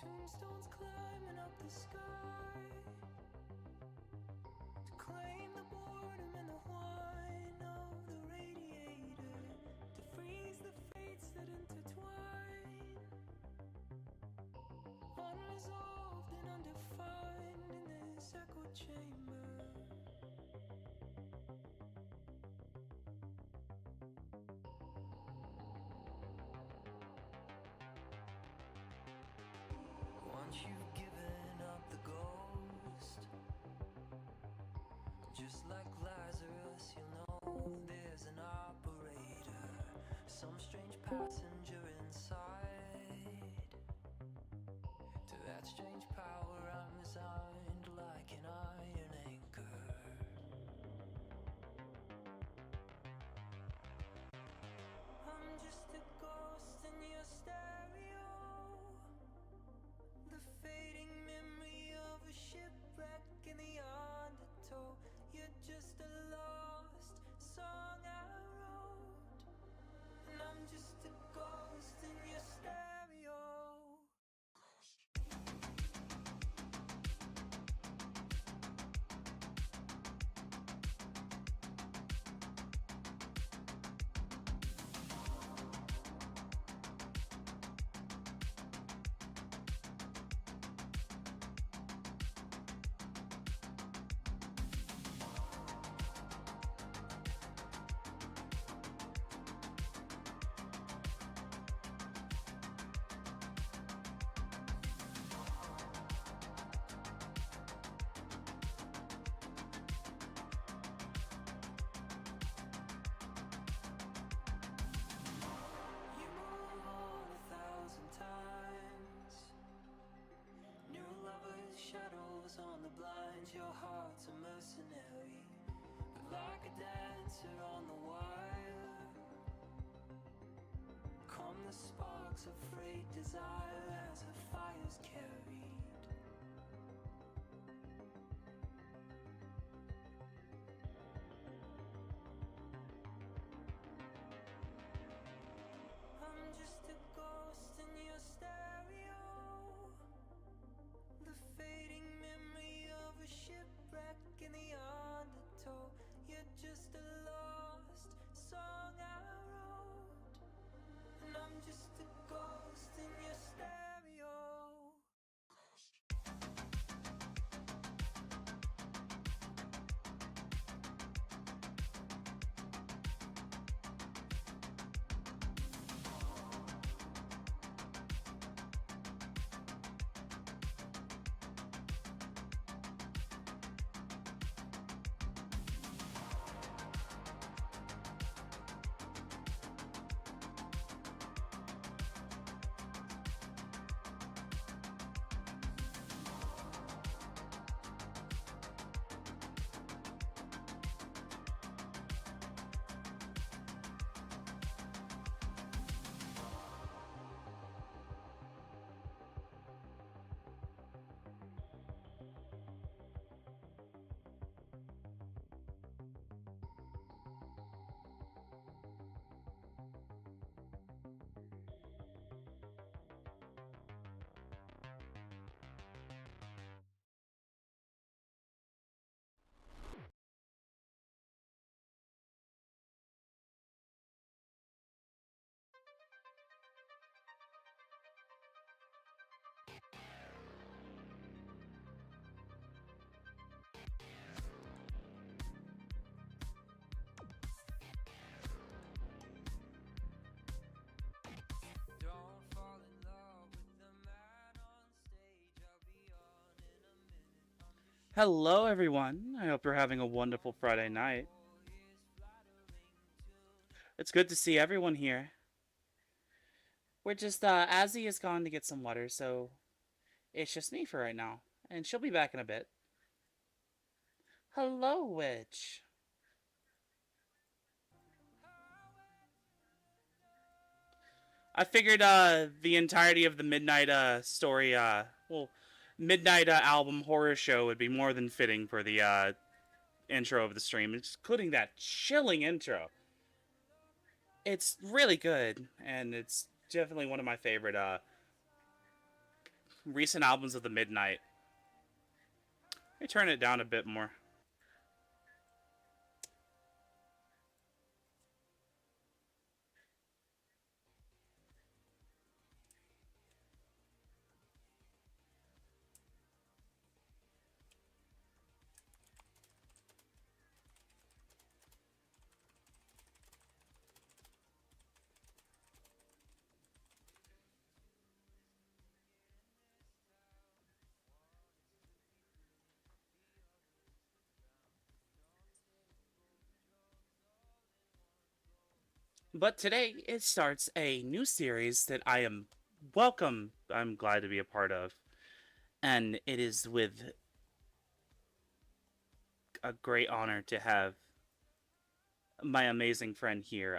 Tombstones climbing up the sky to claim the boredom and the whine of the radiator, to freeze the fates that intertwine, unresolved and undefined in this echo chamber. Once you've given up the ghost, just like Lazarus, you'll know there's an operator, some strange passenger inside. To that strange power I'm resigned like an iron anchor. I'm just a ghost in your stereo, the fading memory of a shipwreck in the undertow. You're just a lost song I wrote, and I'm just a ghost in your stereo. You move on 1,000 times, new lovers, shadows on the blinds. Your heart's a mercenary, but like a dancer on the wire, come the sparks of frayed desire as the fire's carried. I'm just a ghost in your stereo, the fading memory of a shipwreck in the undertow. You're just a lost song I wrote, and I'm just a ghost in your stereo. Don't fall in love with the man on stage. I'll be on in a minute. Hello, everyone. I hope you're having a wonderful Friday night. It's good to see everyone here. We're just, Azzy is gone to get some water, so it's just me for right now. And she'll be back in a bit. Hello, Witch. I figured, the entirety of the Midnight, story, Midnight, album horror show would be more than fitting for the, intro of the stream, including that chilling intro. It's really good, and it's definitely one of my favorite recent albums of the Midnight. Let me turn it down a bit more. But today it starts a new series that I'm glad to be a part of. And it is with a great honor to have my amazing friend here,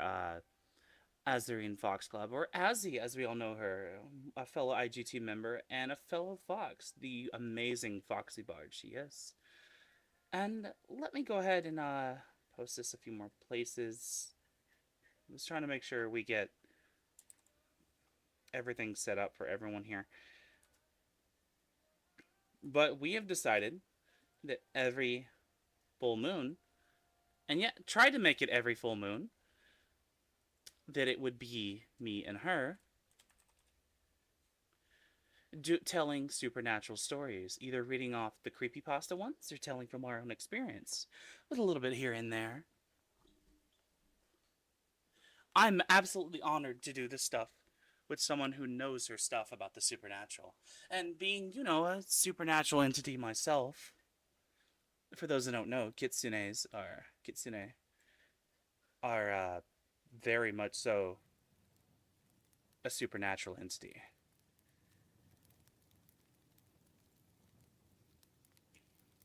AzurineFoxglove, or Azzy as we all know her, a fellow IGT member and a fellow Fox, the amazing Foxy Bard she is. And let me go ahead and post this a few more places. I was trying to make sure we get everything set up for everyone here. But we have decided that every full moon, and yet try to make it every full moon, that it would be me and her telling supernatural stories, either reading off the creepypasta ones or telling from our own experience, with a little bit here and there. I'm absolutely honored to do this stuff with someone who knows her stuff about the supernatural. And being, a supernatural entity myself, for those that don't know, kitsune are very much so a supernatural entity.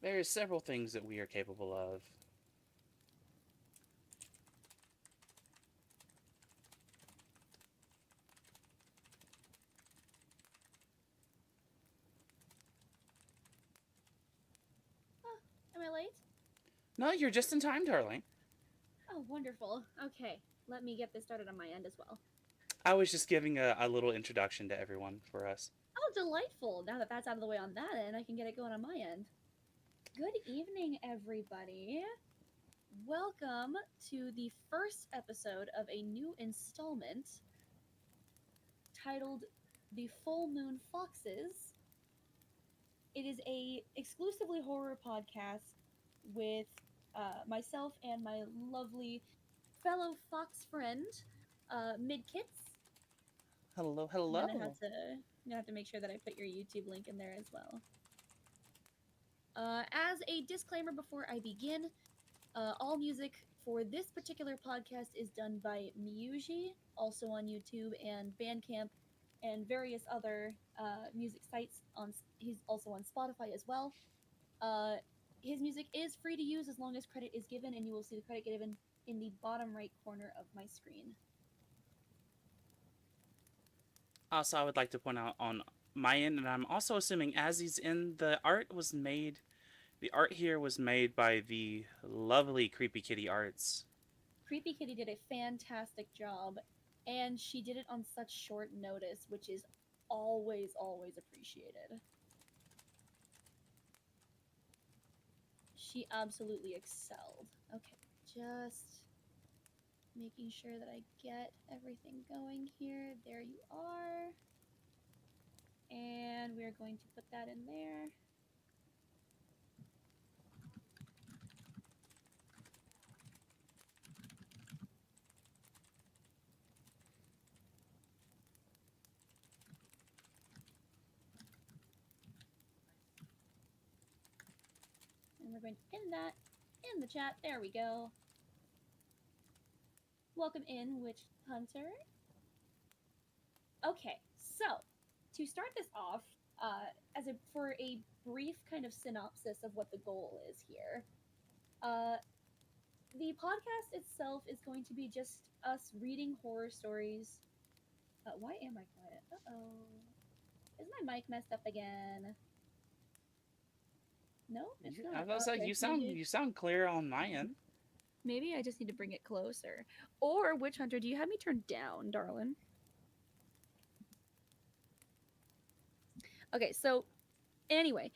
There are several things that we are capable of. Am I late? No, you're just in time, darling. Oh, wonderful. Okay, let me get this started on my end as well. I was just giving a little introduction to everyone for us. Oh, delightful. Now that that's out of the way on that end, I can get it going on my end. Good evening, everybody. Welcome to the first episode of a new installment titled The Full Moon Foxes. It is a exclusively horror podcast with myself and my lovely fellow fox friend, Midkits. Hello. I'm gonna have to make sure that I put your YouTube link in there as well. As a disclaimer before I begin, all music for this particular podcast is done by Miyuji, also on YouTube and Bandcamp and various other music sites. He's also on Spotify as well. His music is free to use as long as credit is given, and you will see the credit given in the bottom right corner of my screen. Also, I would like to point out on my end, and I'm also assuming Azzy's in, the art here was made by the lovely CreepyKittyArts. Creepy Kitty did a fantastic job, and she did it on such short notice, which is always appreciated. She absolutely excelled. Okay, just making sure that I get everything going here. There you are. And we're going to put that in there. And we're going to pin that in the chat. There we go. Welcome in, Witch Hunter. Okay, so to start this off, for a brief kind of synopsis of what the goal is here, the podcast itself is going to be just us reading horror stories. Why am I quiet? Uh-oh. Is my mic messed up again? No, it's not. I was like, you sound clear on my end. Maybe I just need to bring it closer. Or, Witch Hunter, do you have me turned down, darling? Okay, so anyway,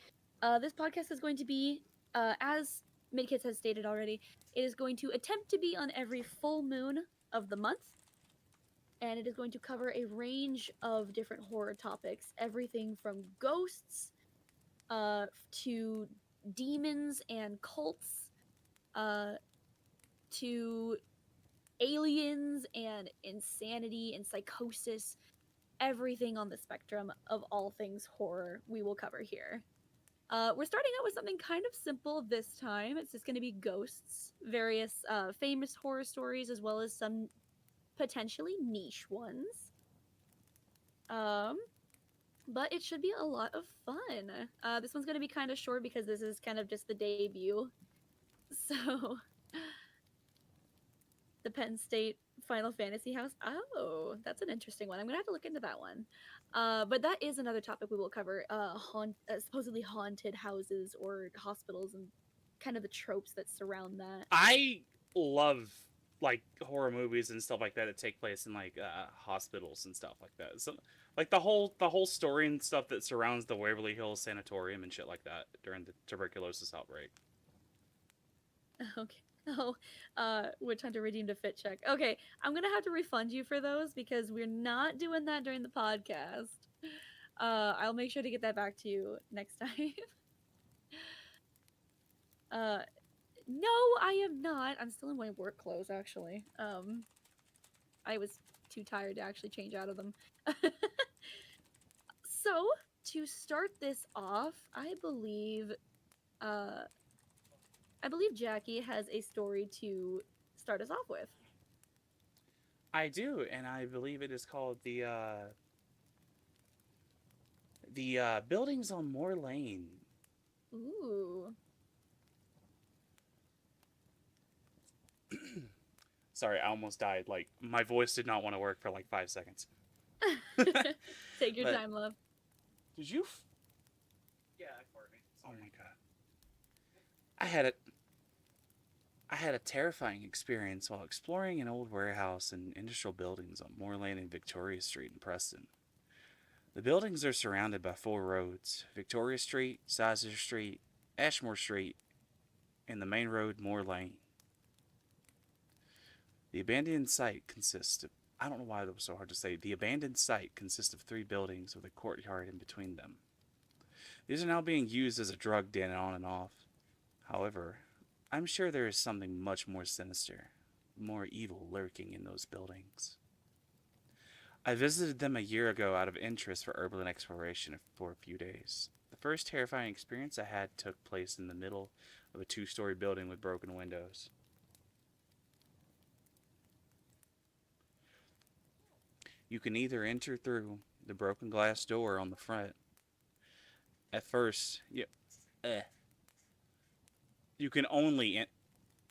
this podcast is going to be, as Midkids has stated already, it is going to attempt to be on every full moon of the month, and it is going to cover a range of different horror topics, everything from ghosts to demons and cults, to aliens and insanity and psychosis, everything on the spectrum of all things horror we will cover here. We're starting out with something kind of simple this time. It's just going to be ghosts, various famous horror stories, as well as some potentially niche ones. But it should be a lot of fun. This one's going to be kind of short because this is kind of just the debut. So, the Penn State Final Fantasy House. Oh, that's an interesting one. I'm gonna have to look into that one. But that is another topic we will cover. Supposedly haunted houses or hospitals and kind of the tropes that surround that. I love like horror movies and stuff like that that take place in like hospitals and stuff like that. So like the whole story and stuff that surrounds the Waverly Hills Sanatorium and shit like that during the tuberculosis outbreak. Okay. Oh, Witch Hunter redeemed a fit check. Okay, I'm gonna have to refund you for those because we're not doing that during the podcast. I'll make sure to get that back to you next time. No, I am not. I'm still in my work clothes, actually. I was too tired to actually change out of them. So, to start this off, I believe Jackie has a story to start us off with. I do, and I believe it is called the buildings on Moore Lane. Ooh. Sorry, I almost died. Like, my voice did not want to work for like 5 seconds. Take your time, love. Did you? Yeah, I farted. Oh my god. I had a terrifying experience while exploring an old warehouse and industrial buildings on Moore Lane and Victoria Street in Preston. The buildings are surrounded by 4 roads: Victoria Street, Sizer Street, Ashmore Street, and the main road, Moore Lane. The abandoned site consists of, I don't know why that was so hard to say. The abandoned site consists of 3 buildings with a courtyard in between them. These are now being used as a drug den on and off. However, I'm sure there is something much more sinister, more evil lurking in those buildings. I visited them a year ago out of interest for urban exploration for a few days. The first terrifying experience I had took place in the middle of a 2-story building with broken windows. You can either enter through the broken glass door on the front. At first, you can only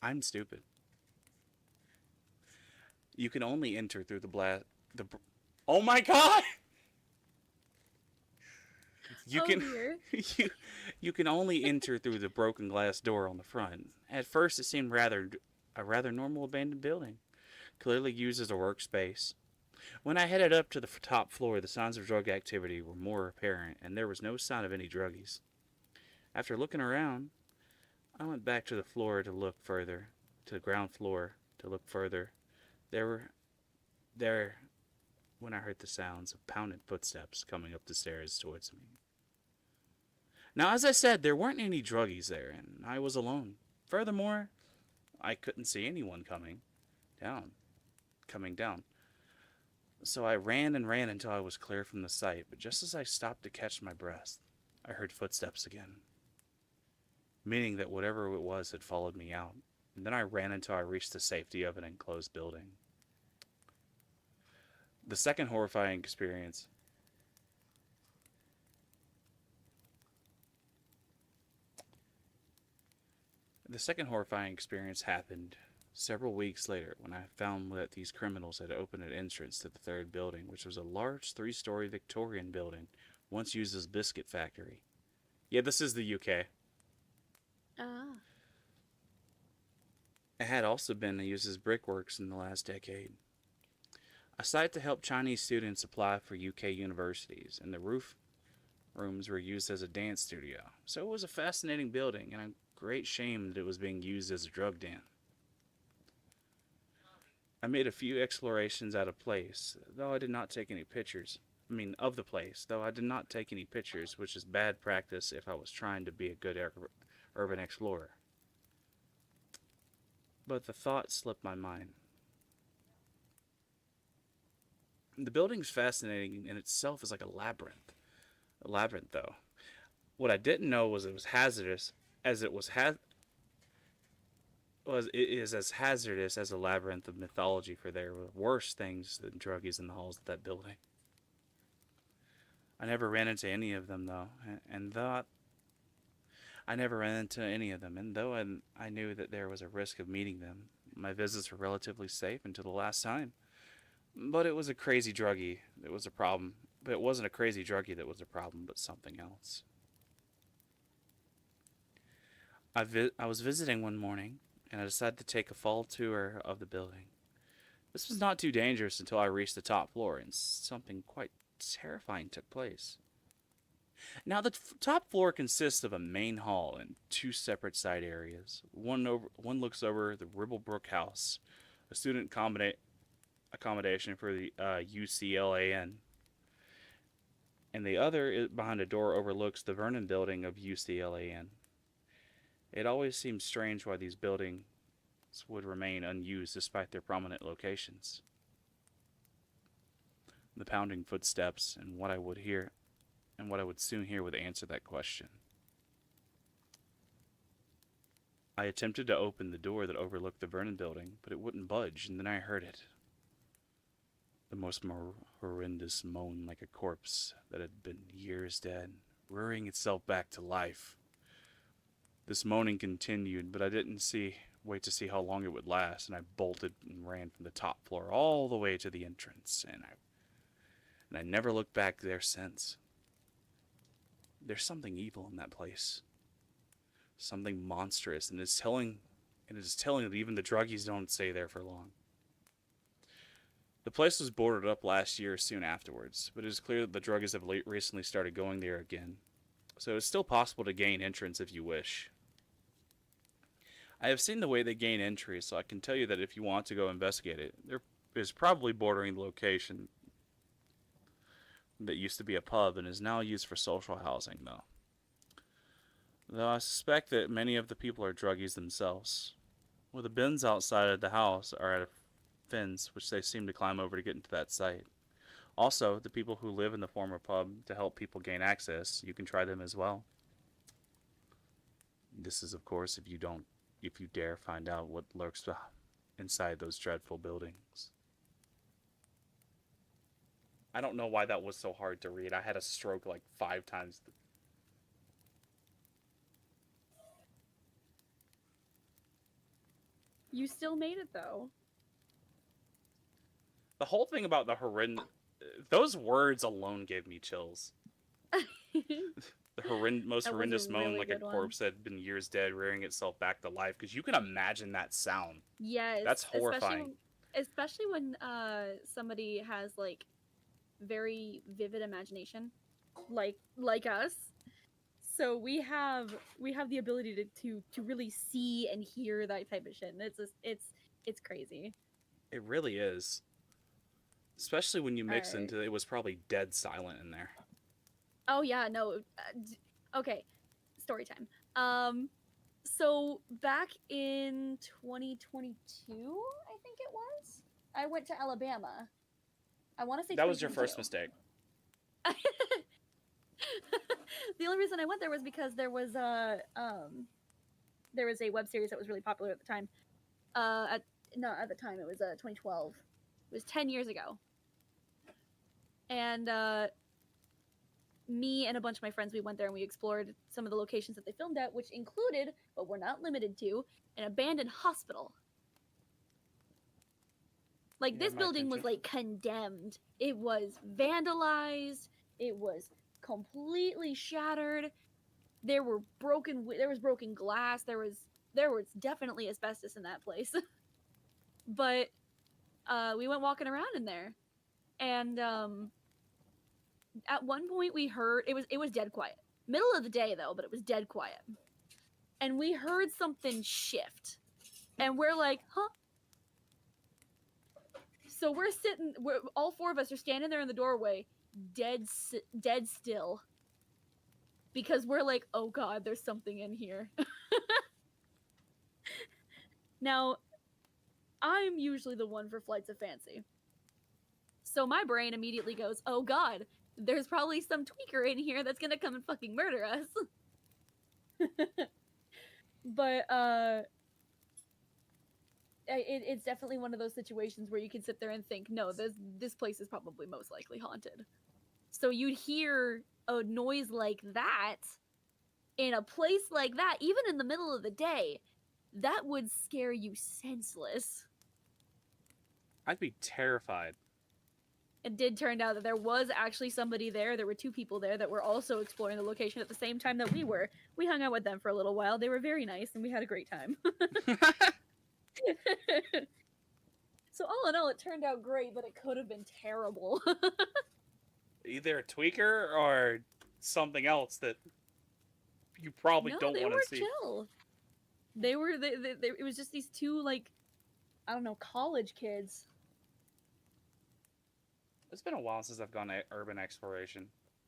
I'm stupid. You can only enter through oh my god! You can only enter through the broken glass door on the front. At first, it seemed a rather normal abandoned building, clearly used as a workspace. When I headed up to the top floor, the signs of drug activity were more apparent, and there was no sign of any druggies. After looking around, I went back to the floor to look further, to the ground floor to look further. There, when I heard the sounds of pounding footsteps coming up the stairs towards me. Now, as I said, there weren't any druggies there, and I was alone. Furthermore, I couldn't see anyone coming down. So I ran and ran until I was clear from the site, but just as I stopped to catch my breath, I heard footsteps again, meaning that whatever it was had followed me out, and then I ran until I reached the safety of an enclosed building. The second horrifying experience happened several weeks later when I found that these criminals had opened an entrance to the 3rd building, which was a large 3-story Victorian building once used as a biscuit factory. Yeah, this is the UK. Ah. It had also been used as brickworks in the last decade. A site to help Chinese students apply for UK universities, and the roof rooms were used as a dance studio, so it was a fascinating building and a great shame that it was being used as a drug den. I made a few explorations out of place, though I did not take any pictures. Of the place, though I did not take any pictures, which is bad practice if I was trying to be a good urban explorer. But the thought slipped my mind. The building's fascinating in itself is like a labyrinth. A labyrinth, though. What I didn't know was it was hazardous, as it is as hazardous as a labyrinth of mythology, for there were worse things than druggies in the halls of that building. I never ran into any of them, though, and though I knew that there was a risk of meeting them, my visits were relatively safe until the last time. But it was a crazy druggie that was a problem. But it wasn't a crazy druggie that was a problem, but something else. I was visiting one morning, and I decided to take a fall tour of the building. This was not too dangerous until I reached the top floor, and something quite terrifying took place. Now, the top floor consists of a main hall and two separate side areas. One looks over the Ribblebrook House, a student accommodation for the UCLAN, and the other behind a door overlooks the Vernon building of UCLAN. It always seemed strange why these buildings would remain unused despite their prominent locations. The pounding footsteps and what I would soon hear would answer that question. I attempted to open the door that overlooked the Vernon building, but it wouldn't budge, and then I heard it. The most horrendous moan, like a corpse that had been years dead, rearing itself back to life. This moaning continued, but I didn't wait to see how long it would last, and I bolted and ran from the top floor all the way to the entrance, and I never looked back there since. There's something evil in that place. Something monstrous, and it is telling that even the druggies don't stay there for long. The place was boarded up last year soon afterwards, but it is clear that the druggies have recently started going there again, so it's still possible to gain entrance if you wish. I have seen the way they gain entry, so I can tell you that if you want to go investigate it, there is probably bordering the location that used to be a pub and is now used for social housing, though I suspect that many of the people are druggies themselves. Well, the bins outside of the house are at a fence, which they seem to climb over to get into that site. Also, the people who live in the former pub to help people gain access, you can try them as well. This is, of course, if you dare find out what lurks inside those dreadful buildings. I don't know why that was so hard to read. I had a stroke like 5 times. You still made it, though. The whole thing about the horrendous... Those words alone gave me chills. The most horrendous moan, really like a corpse that had been years dead, rearing itself back to life. Because you can imagine that sound. Yes. That's horrifying. Especially when somebody has, like, very vivid imagination, like us. So we have the ability to really see and hear that type of shit. And it's crazy. It really is. Especially when you mix into it was probably dead silent in there. Oh yeah, no. Okay, story time. So back in 2022, I think it was, I went to Alabama. I want to say that was your first mistake. The only reason I went there was because there was a web series that was really popular at the time. At the time, it was 2012. It was 10 years ago. And me and a bunch of my friends, we went there and we explored some of the locations that they filmed at, which included, but were not limited to, an abandoned hospital. Like, this building was, like, condemned. It was vandalized. It was completely shattered. There was broken glass. There was definitely asbestos in that place. But we went walking around in there, and At one point we heard it was dead quiet. Middle of the day though, but it was dead quiet. And we heard something shift. And we're like, huh? So we're all four of us are standing there in the doorway, dead still. Because we're like, oh god, there's something in here. Now, I'm usually the one for flights of fancy. So my brain immediately goes, oh god, there's probably some tweaker in here that's gonna come and fucking murder us. But, it's definitely one of those situations where you can sit there and think, no, this place is probably most likely haunted. So you'd hear a noise like that in a place like that, even in the middle of the day, that would scare you senseless. I'd be terrified. It did turn out that there was actually somebody there. There were two people there that were also exploring the location at the same time that we were. We hung out with them for a little while. They were very nice, and we had a great time. So all in all, it turned out great, but it could have been terrible. Either a tweaker or something else that you probably don't want to see. They were chill. They were. It was just these two, like, I don't know, college kids. It's been a while since I've gone to urban exploration.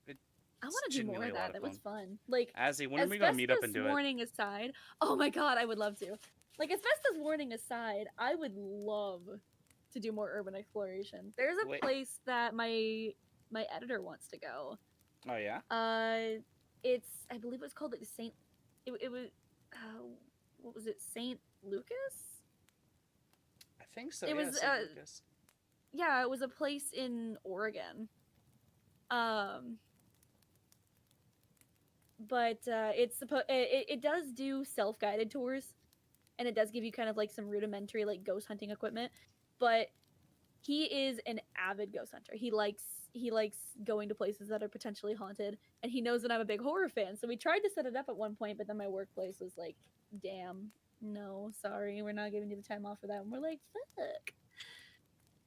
I want to do more of that. That was fun. Like, Azzy, when are we gonna meet up and do it? Warning aside, oh my god, I would love to. Like, asbestos warning aside, I would love to do more urban exploration. There's a place that my editor wants to go. Oh yeah. I believe it was called like Saint. It was what was it? Saint Lucas. I think so. It yeah, was St. Lucas. Yeah, it was a place in Oregon. But it does do self-guided tours, and it does give you kind of like some rudimentary like ghost hunting equipment. But he is an avid ghost hunter. He likes going to places that are potentially haunted, and he knows that I'm a big horror fan. So we tried to set it up at one point, but then my workplace was like, "Damn, no, sorry, we're not giving you the time off for that." And we're like, "Fuck."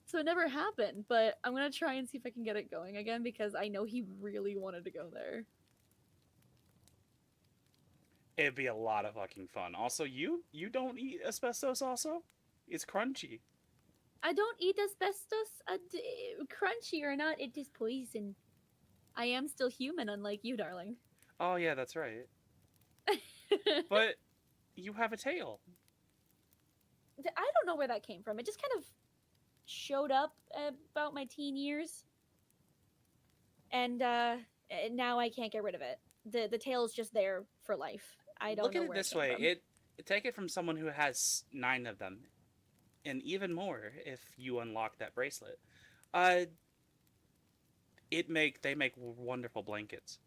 So it never happened, but I'm gonna try and see if I can get it going again because I know he really wanted to go there. It'd be a lot of fucking fun. Also, you don't eat asbestos. Also, it's crunchy. I don't eat asbestos. Crunchy or not, it is poison. I am still human, unlike you, darling. Oh yeah, that's right. But you have a tail. I don't know where that came from. It just kind of showed up about my teen years, and now I can't get rid of it. The tail is just there for life. I don't Look know at it where this it came way. from. Take it from someone who has 9 of them, and even more if you unlock that bracelet. They make wonderful blankets.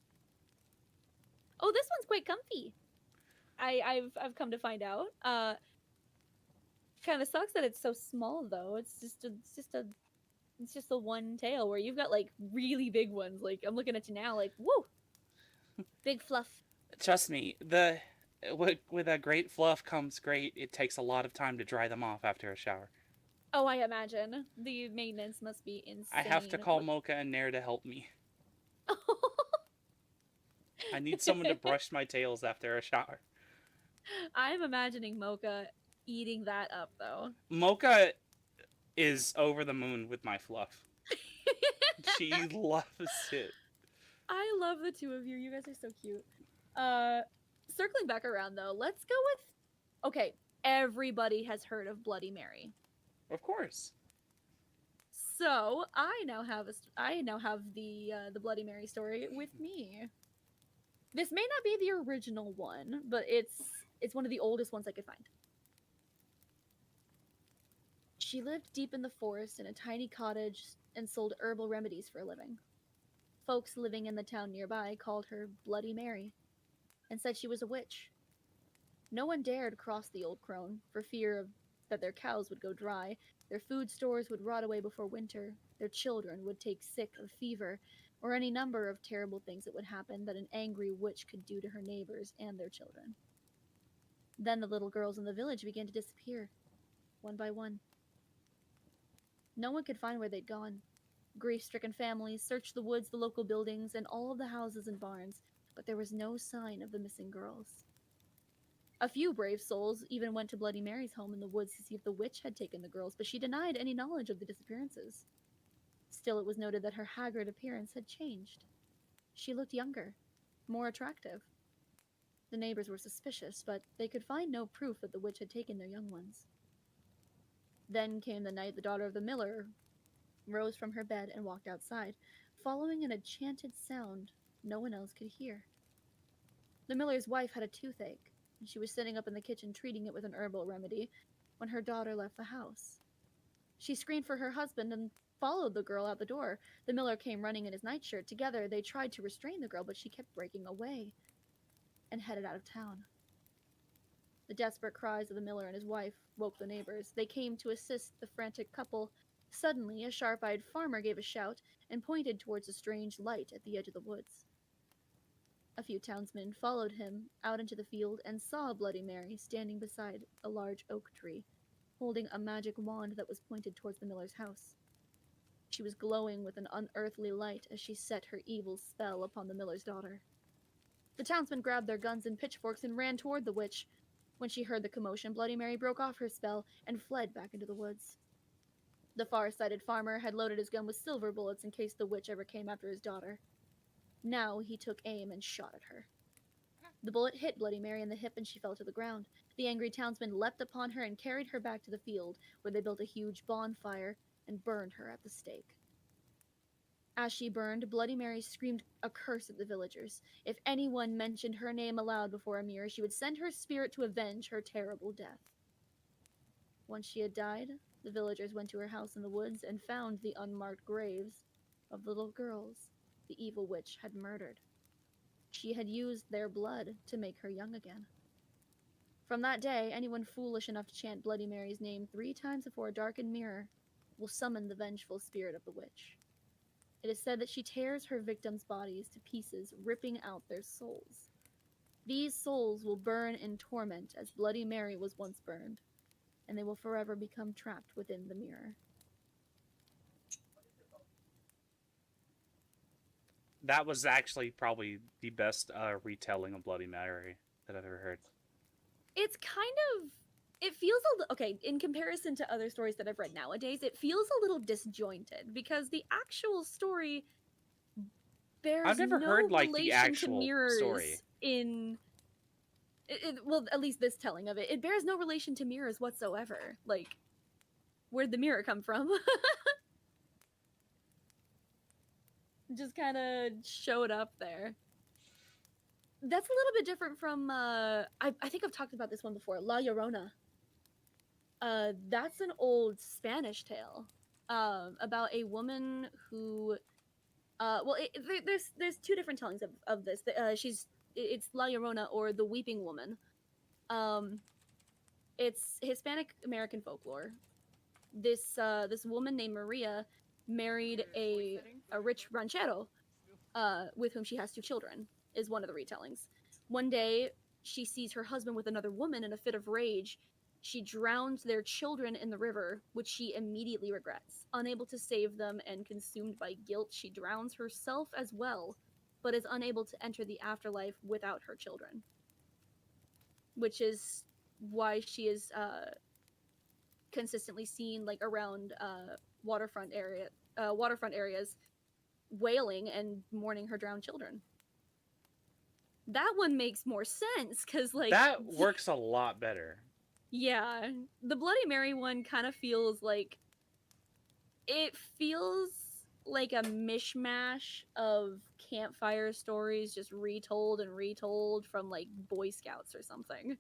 Oh, this one's quite comfy. I've come to find out. Kind of sucks that it's so small though. It's just a one tail where you've got like really big ones. Like I'm looking at you now, like woo, big fluff. Trust me, with a great fluff comes great. It takes a lot of time to dry them off after a shower. Oh, I imagine the maintenance must be insane. I have to call Mocha and Nair to help me. I need someone to brush my tails after a shower. I'm imagining Mocha eating that up though. Mocha is over the moon with my fluff. She loves it. I love the two of you. You guys are so cute. Circling back around though, let's go with. Okay, everybody has heard of Bloody Mary. Of course. So I now have the Bloody Mary story with me. This may not be the original one, but it's one of the oldest ones I could find. She lived deep in the forest in a tiny cottage and sold herbal remedies for a living. Folks living in the town nearby called her Bloody Mary and said she was a witch. No one dared cross the old crone for fear that their cows would go dry, their food stores would rot away before winter, their children would take sick of fever, or any number of terrible things that would happen that an angry witch could do to her neighbors and their children. Then the little girls in the village began to disappear, one by one. No one could find where they'd gone. Grief-stricken families searched the woods, the local buildings, and all of the houses and barns, but there was no sign of the missing girls. A few brave souls even went to Bloody Mary's home in the woods to see if the witch had taken the girls, but she denied any knowledge of the disappearances. Still, it was noted that her haggard appearance had changed. She looked younger, more attractive. The neighbors were suspicious, but they could find no proof that the witch had taken their young ones. Then came the night the daughter of the miller rose from her bed and walked outside, following an enchanted sound no one else could hear. The miller's wife had a toothache, and she was sitting up in the kitchen treating it with an herbal remedy when her daughter left the house. She screamed for her husband and followed the girl out the door. The miller came running in his nightshirt. Together, they tried to restrain the girl, but she kept breaking away and headed out of town. The desperate cries of the miller and his wife woke the neighbors. They came to assist the frantic couple. Suddenly, a sharp-eyed farmer gave a shout and pointed towards a strange light at the edge of the woods. A few townsmen followed him out into the field and saw Bloody Mary standing beside a large oak tree, holding a magic wand that was pointed towards the miller's house. She was glowing with an unearthly light as she set her evil spell upon the miller's daughter. The townsmen grabbed their guns and pitchforks and ran toward the witch. When she heard the commotion, Bloody Mary broke off her spell and fled back into the woods. The far-sighted farmer had loaded his gun with silver bullets in case the witch ever came after his daughter. Now he took aim and shot at her. The bullet hit Bloody Mary in the hip and she fell to the ground. The angry townsmen leapt upon her and carried her back to the field, where they built a huge bonfire and burned her at the stake. As she burned, Bloody Mary screamed a curse at the villagers. If anyone mentioned her name aloud before a mirror, she would send her spirit to avenge her terrible death. Once she had died, the villagers went to her house in the woods and found the unmarked graves of the little girls the evil witch had murdered. She had used their blood to make her young again. From that day, anyone foolish enough to chant Bloody Mary's name 3 times before a darkened mirror will summon the vengeful spirit of the witch. It is said that she tears her victims' bodies to pieces, ripping out their souls. These souls will burn in torment as Bloody Mary was once burned, and they will forever become trapped within the mirror. That was actually probably the best retelling of Bloody Mary that I've ever heard. It's kind of... It feels okay, in comparison to other stories that I've read nowadays, it feels a little disjointed, because the actual story bears I've never no heard, like, relation the actual to mirrors story. in... well, at least this telling of it. It bears no relation to mirrors whatsoever. Like, where'd the mirror come from? Just kind of showed up there. That's a little bit different from, I think I've talked about this one before, La Llorona. That's an old Spanish tale about a woman who, there's 2 different tellings of this. It's La Llorona, or the Weeping Woman. It's Hispanic American folklore. This woman named Maria married a rich ranchero, with whom she has 2 children, is one of the retellings. One day, she sees her husband with another woman in a fit of rage. She drowns their children in the river, which she immediately regrets. Unable to save them and consumed by guilt, she drowns herself as well, but is unable to enter the afterlife without her children. Which is why she is consistently seen, like, around waterfront areas, wailing and mourning her drowned children. That one makes more sense, because, like... That works a lot better. Yeah. The Bloody Mary one kind of feels like... It feels like a mishmash of campfire stories just retold and retold from, like, Boy Scouts or something.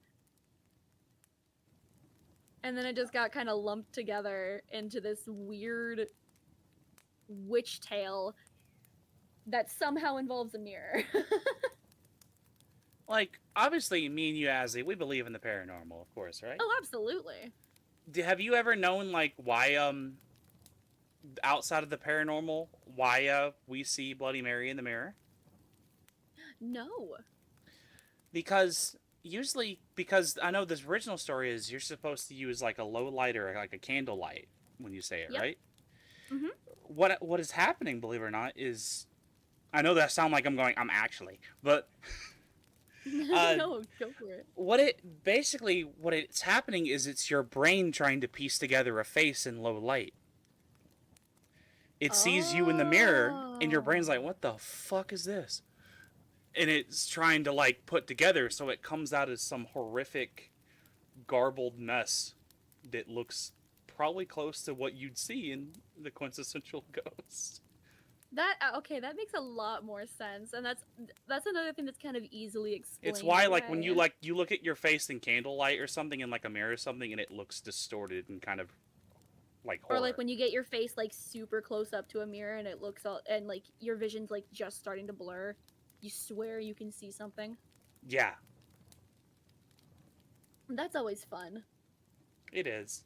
And then it just got kind of lumped together into this weird witch tale that somehow involves a mirror. Like, obviously, me and you, Azzy, we believe in the paranormal, of course, right? Oh, absolutely. Have you ever known, like, why, outside of the paranormal, why, we see Bloody Mary in the mirror? No. Because I know this original story is you're supposed to use, like, a low light or, like, a candle light when you say it, Yep. right? Mm-hmm. what is happening, believe it or not, is I know that I sound like I'm actually, but No, go for it. what it's happening is it's your brain trying to piece together a face in low light. It sees you in the mirror, and your brain's like, what the fuck is this? And it's trying to, like, put together, so it comes out as some horrific, garbled mess that looks probably close to what you'd see in the quintessential ghost. That okay, that makes a lot more sense, and that's another thing that's kind of easily explained. It's why, like, away. when you look at your face in candlelight or something in, like, a mirror or something, and it looks distorted and kind of like horror. Or like when you get your face like super close up to a mirror and it looks all and like your vision's like just starting to blur, you swear you can see something. Yeah, That's always fun. it is.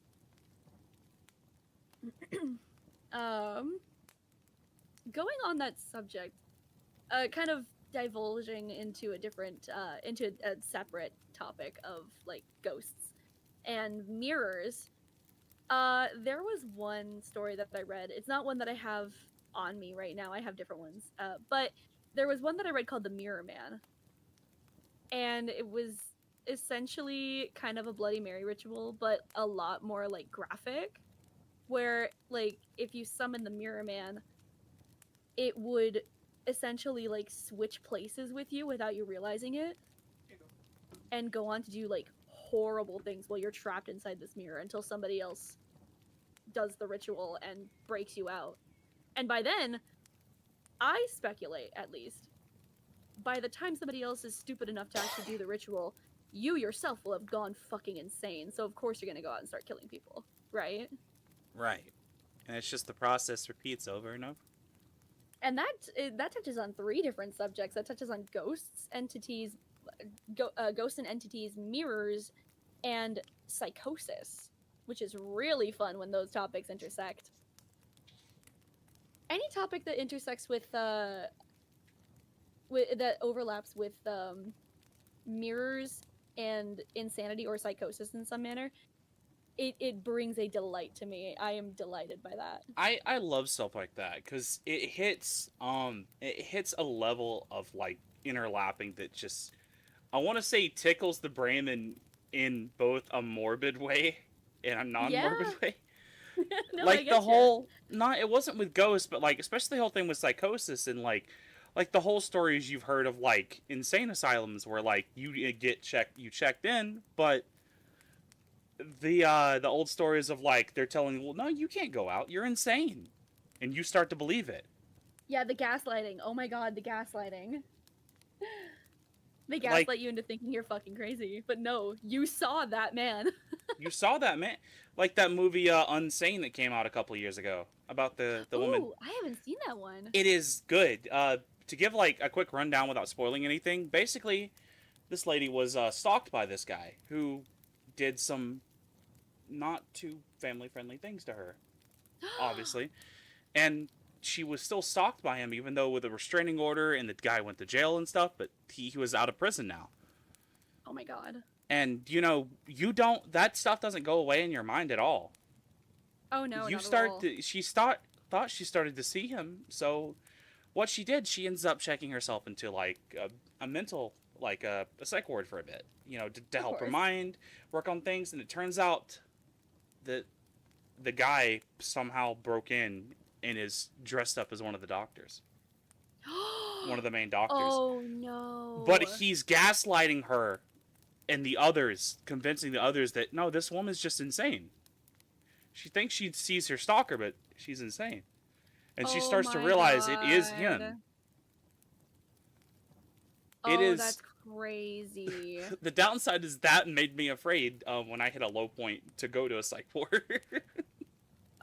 Going on that subject, kind of divulging into a different, into a separate topic of like ghosts and mirrors. There was one story that I read. It's not one that I have on me right now. I have different ones. But there was one that I read called The Mirror Man, and it was essentially kind of a Bloody Mary ritual, but a lot more like graphic. Where like if you summon the Mirror Man, it would essentially like switch places with you without you realizing it and go on to do like horrible things while you're trapped inside this mirror until somebody else does the ritual and breaks you out. And by then, I speculate at least, by the time somebody else is stupid enough to actually do the ritual, you yourself will have gone fucking insane. So of course you're gonna go out and start killing people, right? Right. And it's just the process repeats over and over. And that touches on 3 different subjects. That touches on ghosts, entities, ghosts and entities, mirrors, and psychosis, which is really fun when those topics intersect. Any topic that intersects with that overlaps with mirrors and insanity or psychosis in some manner, it brings a delight to me. I am delighted by that. I love stuff like that because it hits a level of like interlapping that just I want to say tickles the brain in both a morbid way and a non-morbid way. No, Like the whole it wasn't with ghosts, but like especially the whole thing with psychosis and like the whole stories you've heard of like insane asylums where like you checked in, but the old stories of like they're telling you, well, no, you can't go out, you're insane, and you start to believe it. Yeah, the gaslighting. Oh my god, the gaslighting. They gaslight Like, you into thinking you're fucking crazy, but no, you saw that man. you saw that man, like that movie Unsane that came out a couple of years ago about the woman. Ooh, I haven't seen that one. It is good. To give like a quick rundown without spoiling anything, basically, this lady was stalked by this guy who did some not too family-friendly things to her, obviously, and she was still stalked by him, even though with a restraining order, and the guy went to jail and stuff, but he was out of prison now. Oh my god. And, that stuff doesn't go away in your mind at all. Oh no, You not start at all. thought she started to see him, so what she did, she ends up checking herself into, like, a mental, like, a psych ward for a bit, to help her mind work on things, and it turns out that the guy somehow broke in and is dressed up as one of the doctors. One of the main doctors. Oh no. But he's gaslighting her and the others, convincing the others that, no, this woman's just insane. She thinks she sees her stalker, but she's insane. And she starts to realize it is him. That's crazy. The downside is that made me afraid when I hit a low point to go to a psych ward.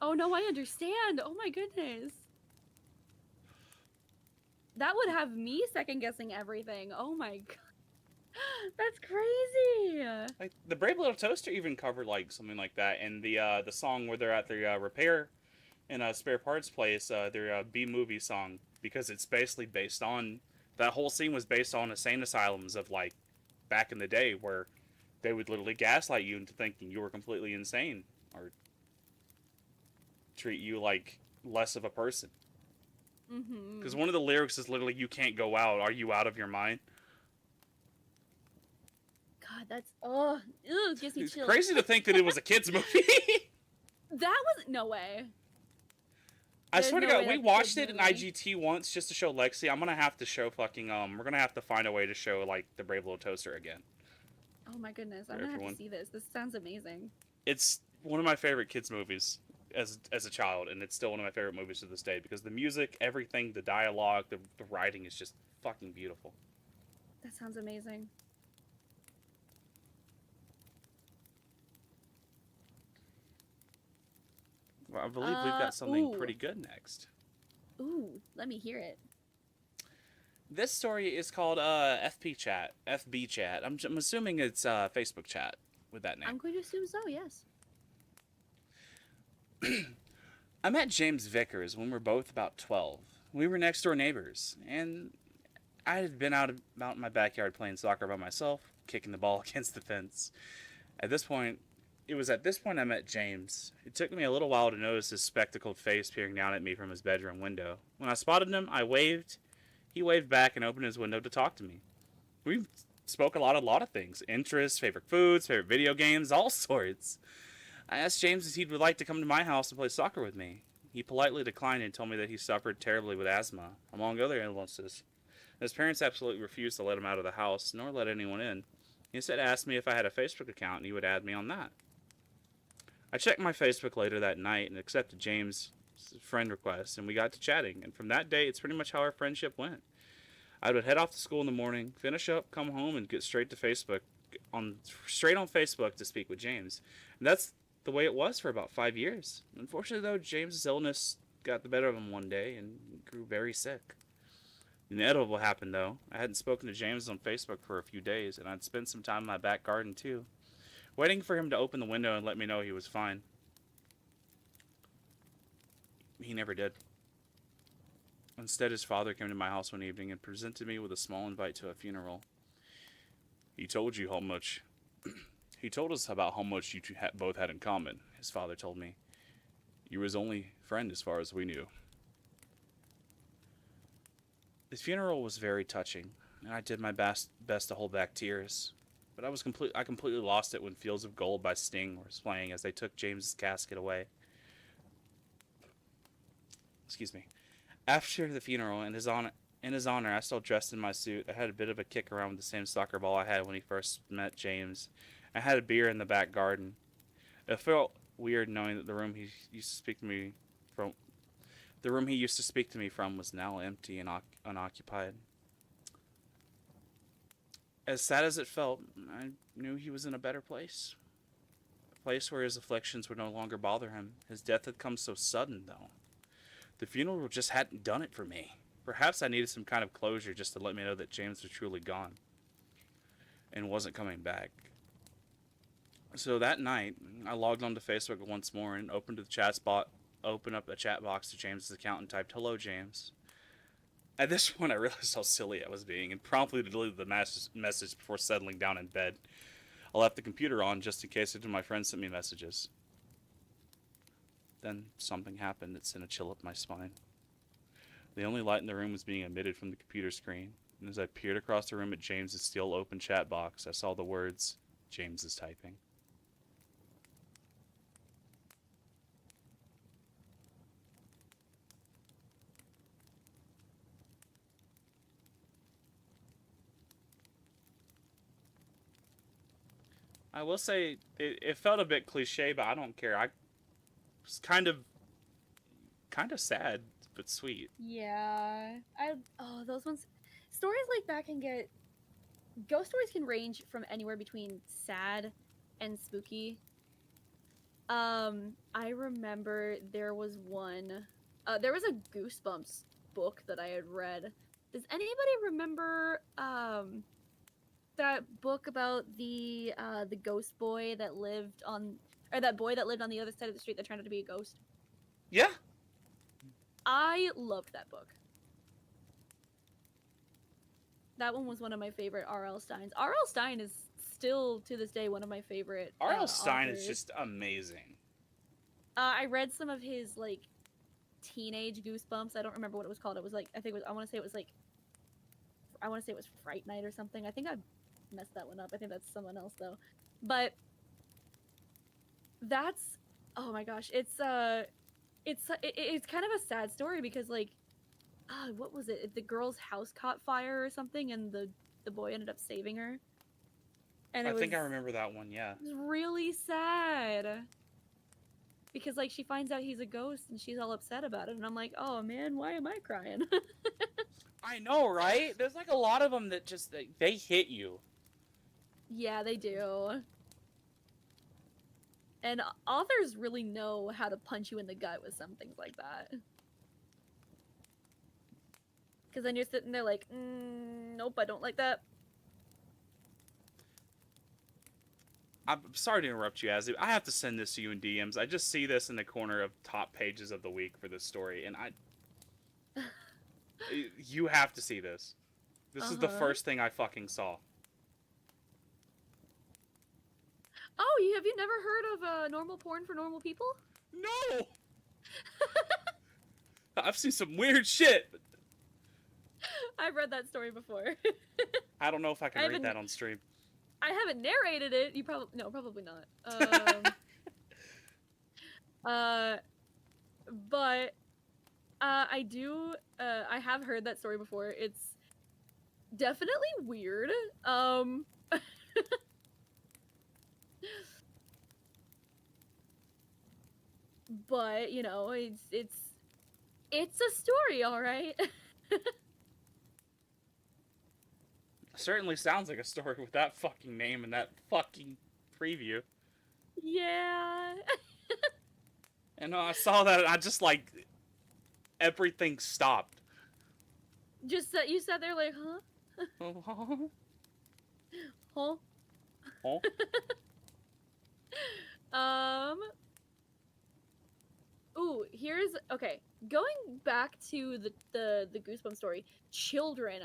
Oh no, I understand. Oh my goodness. That would have me second guessing everything. Oh my god. That's crazy. Like the Brave Little Toaster even covered like something like that, and the song where they're at the repair and spare parts place, their B movie song, because it's basically based on that whole scene was based on insane asylums of like back in the day where they would literally gaslight you into thinking you were completely insane or treat you like less of a person. Mm-hmm. Because one of the lyrics is literally, "You can't go out. Are you out of your mind?" God, that's gives me It's chills. crazy to think that it was a kids movie. That was no way. I There's swear to no God, way we that's a watched kid's it in movie. IGT once just to show Lexi. I'm gonna have to show fucking we're gonna have to find a way to show like the Brave Little Toaster again. Oh my goodness, I'm For gonna have everyone. to see this. This sounds amazing. It's one of my favorite kids movies as a child, and it's still one of my favorite movies to this day because the music, everything, the dialogue, the writing is just fucking beautiful. That sounds amazing. Well, I believe we've got something ooh. pretty good next. Ooh, let me hear it. This story is called FB Chat. I'm assuming it's Facebook chat with that name. I'm going to assume so, yes. I met James Vickers when we were both about 12. We were next door neighbors, and I had been out in my backyard playing soccer by myself, kicking the ball against the fence. It was at this point I met James. It took me a little while to notice his spectacled face peering down at me from his bedroom window. When I spotted him, I waved. He waved back and opened his window to talk to me. We spoke a lot of things. Interests, favorite foods, favorite video games, all sorts. I asked James if he would like to come to my house and play soccer with me. He politely declined and told me that he suffered terribly with asthma, among other illnesses. His parents absolutely refused to let him out of the house, nor let anyone in. He instead asked me if I had a Facebook account and he would add me on that. I checked my Facebook later that night and accepted James' friend request, and we got to chatting, and from that day, it's pretty much how our friendship went. I would head off to school in the morning, finish up, come home, and get straight to Facebook, straight on Facebook to speak with James. And that's the way it was for about 5 years. Unfortunately, though, James's illness got the better of him one day and grew very sick. The inevitable happened, though. I hadn't spoken to James on Facebook for a few days, and I'd spent some time in my back garden, too, waiting for him to open the window and let me know he was fine. He never did. Instead, his father came to my house one evening and presented me with a small invite to a funeral. He told us about how much you two both had in common, his father told me. You were his only friend as far as we knew. His funeral was very touching, and I did my best to hold back tears. But I completely lost it when Fields of Gold by Sting was playing as they took James's casket away. Excuse me. After the funeral, in his honor, I still dressed in my suit. I had a bit of a kick around with the same soccer ball I had when he first met James. I had a beer in the back garden. It felt weird knowing that the room he used to speak to me from was now empty and unoccupied. As sad as it felt, I knew he was in a better place. A place where his afflictions would no longer bother him. His death had come so sudden, though. The funeral just hadn't done it for me. Perhaps I needed some kind of closure just to let me know that James was truly gone and wasn't coming back. So that night, I logged onto Facebook once more and opened up a chat box to James's account and typed, "Hello, James." At this point, I realized how silly I was being and promptly deleted the message before settling down in bed. I left the computer on just in case my friends sent me messages. Then something happened that sent a chill up my spine. The only light in the room was being emitted from the computer screen, and as I peered across the room at James's still open chat box, I saw the words, "James is typing." I will say, it felt a bit cliche, but I don't care. I was kind of sad, but sweet. Yeah. Those ones. Stories like that can get. Ghost stories can range from anywhere between sad and spooky. I remember there was one. There was a Goosebumps book that I had read. Does anybody remember that book about the ghost boy that lived on, or that boy that lived on the other side of the street that turned out to be a ghost? Yeah. I loved that book. That one was one of my favorite R.L. Steins. R.L. Stein is still, to this day, one of my favorite R.L. Stein authors. is just amazing. I read some of his, like, teenage Goosebumps. I don't remember what it was called. It was like, I think it was, I want to say it was Fright Night or something. I think I messed that one up. I think that's someone else though. But that's, oh my gosh, it's kind of a sad story because like, what was it? The girl's house caught fire or something, and the boy ended up saving her. And I think I remember that one. Yeah. It was really sad because like she finds out he's a ghost and she's all upset about it, and I'm like, oh man, why am I crying? I know, right? There's like a lot of them that just they hit you. Yeah, they do. And authors really know how to punch you in the gut with some things like that. Because then you're sitting there like, nope, I don't like that. I'm sorry to interrupt you, Azu. I have to send this to you in DMs. I just see this in the corner of top pages of the week for this story, and you have to see this. This is the first thing I fucking saw. Oh, have you never heard of normal porn for normal people? No! I've seen some weird shit. I've read that story before. I don't know if I can read that on stream. I haven't narrated it. You probably probably not. But I do. I have heard that story before. It's definitely weird. But you know, it's a story, all right. Certainly sounds like a story with that fucking name and that fucking preview. Yeah. And I saw that and I just like everything stopped. Just you sat there like, huh? Huh? Huh? Ooh, okay. Going back to the Goosebumps story, children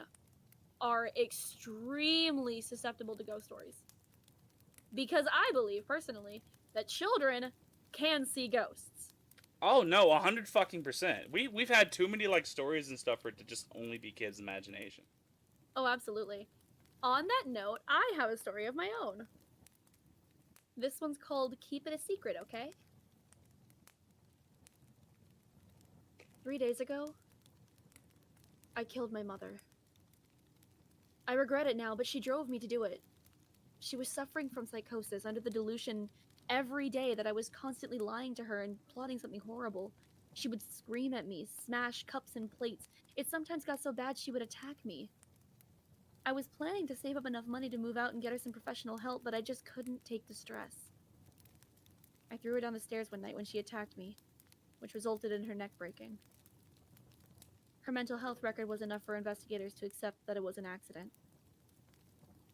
are extremely susceptible to ghost stories. Because I believe, personally, that children can see ghosts. Oh no, 100%. We've had too many like stories and stuff for it to just only be kids' imagination. Oh, absolutely. On that note, I have a story of my own. This one's called Keep It a Secret, okay? 3 days ago, I killed my mother. I regret it now, but she drove me to do it. She was suffering from psychosis under the delusion every day that I was constantly lying to her and plotting something horrible. She would scream at me, smash cups and plates. It sometimes got so bad she would attack me. I was planning to save up enough money to move out and get her some professional help, but I just couldn't take the stress. I threw her down the stairs one night when she attacked me, which resulted in her neck breaking. Her mental health record was enough for investigators to accept that it was an accident.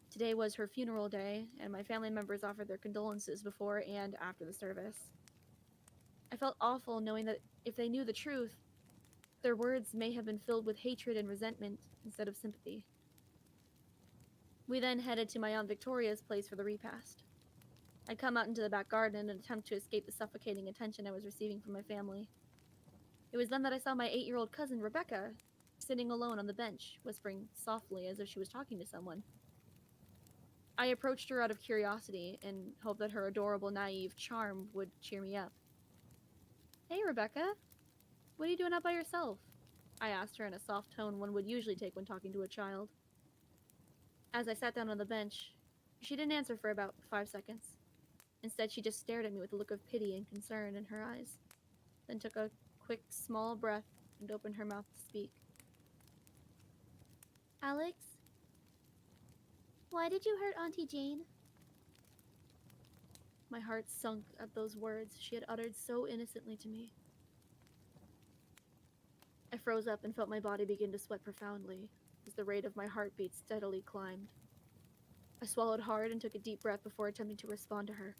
Today was her funeral day, and my family members offered their condolences before and after the service. I felt awful knowing that if they knew the truth, their words may have been filled with hatred and resentment instead of sympathy. We then headed to my Aunt Victoria's place for the repast. I'd come out into the back garden in an attempt to escape the suffocating attention I was receiving from my family. It was then that I saw my 8-year-old cousin, Rebecca, sitting alone on the bench, whispering softly as if she was talking to someone. I approached her out of curiosity and hoped that her adorable, naive charm would cheer me up. "Hey, Rebecca. What are you doing out by yourself?" I asked her in a soft tone one would usually take when talking to a child. As I sat down on the bench, she didn't answer for about 5 seconds. Instead, she just stared at me with a look of pity and concern in her eyes, then took a quick, small breath and opened her mouth to speak. "Alex? Why did you hurt Auntie Jane?" My heart sunk at those words she had uttered so innocently to me. I froze up and felt my body begin to sweat profoundly as the rate of my heartbeat steadily climbed. I swallowed hard and took a deep breath before attempting to respond to her.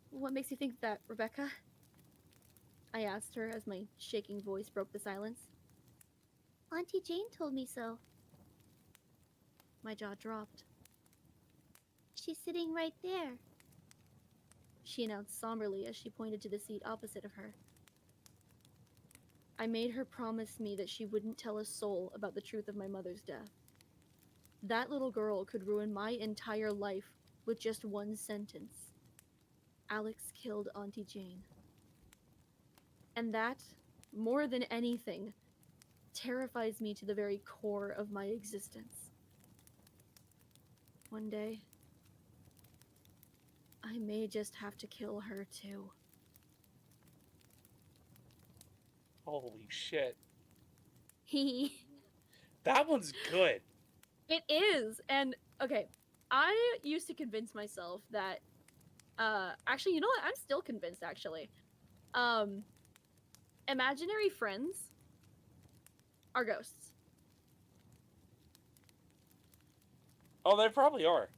What makes you think that, Rebecca?" I asked her as my shaking voice broke the silence. "Auntie Jane told me so." My jaw dropped. "She's sitting right there." she announced somberly as she pointed to the seat opposite of her. I made her promise me that she wouldn't tell a soul about the truth of my mother's death. That little girl could ruin my entire life with just one sentence. Alex killed Auntie Jane. And that, more than anything, terrifies me to the very core of my existence. One day, I may just have to kill her too. Holy shit. He. That one's good. It is, and okay, I used to convince myself that, actually, you know what? I'm still convinced, actually. Imaginary friends are ghosts. Oh, they probably are.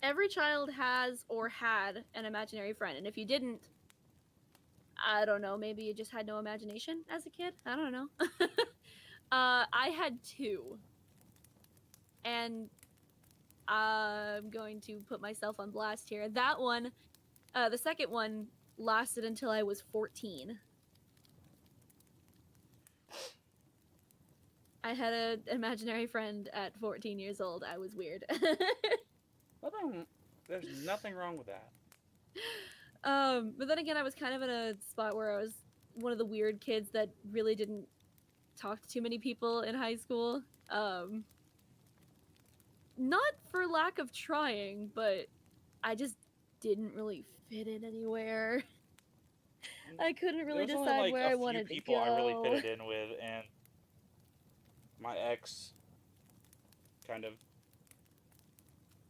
Every child has or had an imaginary friend, and if you didn't, I don't know, maybe you just had no imagination as a kid? I don't know. I had two. And I'm going to put myself on blast here. That one, the second one, lasted until I was 14. I had an imaginary friend at 14 years old. I was weird. There's nothing wrong with that. But then again, I was kind of in a spot where I was one of the weird kids that really didn't talk to too many people in high school. Not for lack of trying, but I just didn't really fit in anywhere. I couldn't really There was decide only, like, where I a few wanted to people go. I really fitted in with, and my ex kind of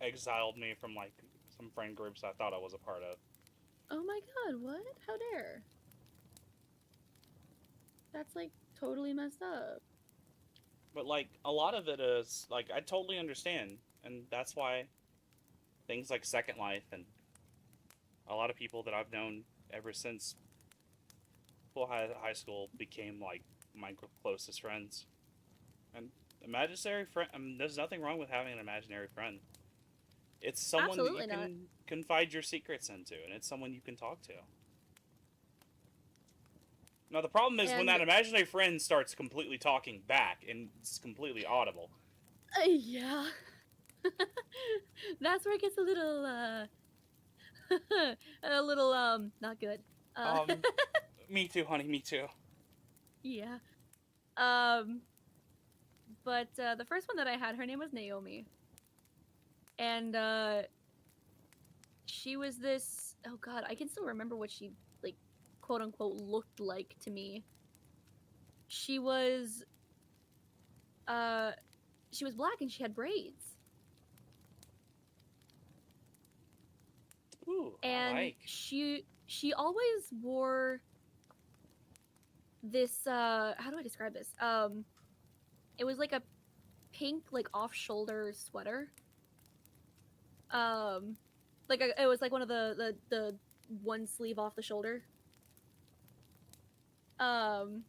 exiled me from, like, some friend groups I thought I was a part of. Oh my god, what? How dare? That's, like, totally messed up. But, like, a lot of it is, like, I totally understand, and that's why things like Second Life and a lot of people that I've known ever since full high school became, like, my closest friends. And imaginary friend, there's nothing wrong with having an imaginary friend. It's someone Absolutely that you can confide your secrets into, and it's someone you can talk to. Now, the problem is when that imaginary friend starts completely talking back, and it's completely audible. Yeah. That's where it gets a little, not good. Me too, honey, me too. Yeah. But the first one that I had, her name was Naomi. And, she was this, oh god, I can still remember what she, like, quote-unquote, looked like to me. She was black and she had braids. Ooh, And I like. she always wore this, how do I describe this? It was like a pink, like, off-shoulder sweater. It was like one of the one sleeve off the shoulder. And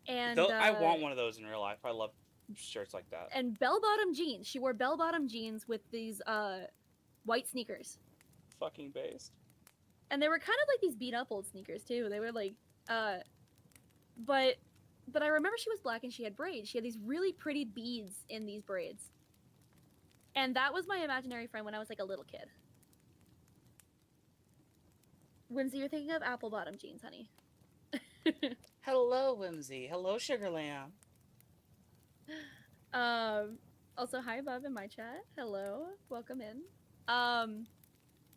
I want one of those in real life. I love shirts like that. And bell-bottom jeans. She wore bell-bottom jeans with these white sneakers. Fucking based. And they were kind of like these beat-up old sneakers too. They were like, but I remember she was black and she had braids. She had these really pretty beads in these braids. And that was my imaginary friend when I was like a little kid. Whimsy, you're thinking of apple-bottom jeans, honey. Hello, Whimsy. Hello, Sugar Lamb. Also, hi, Bob, in my chat. Hello. Welcome in.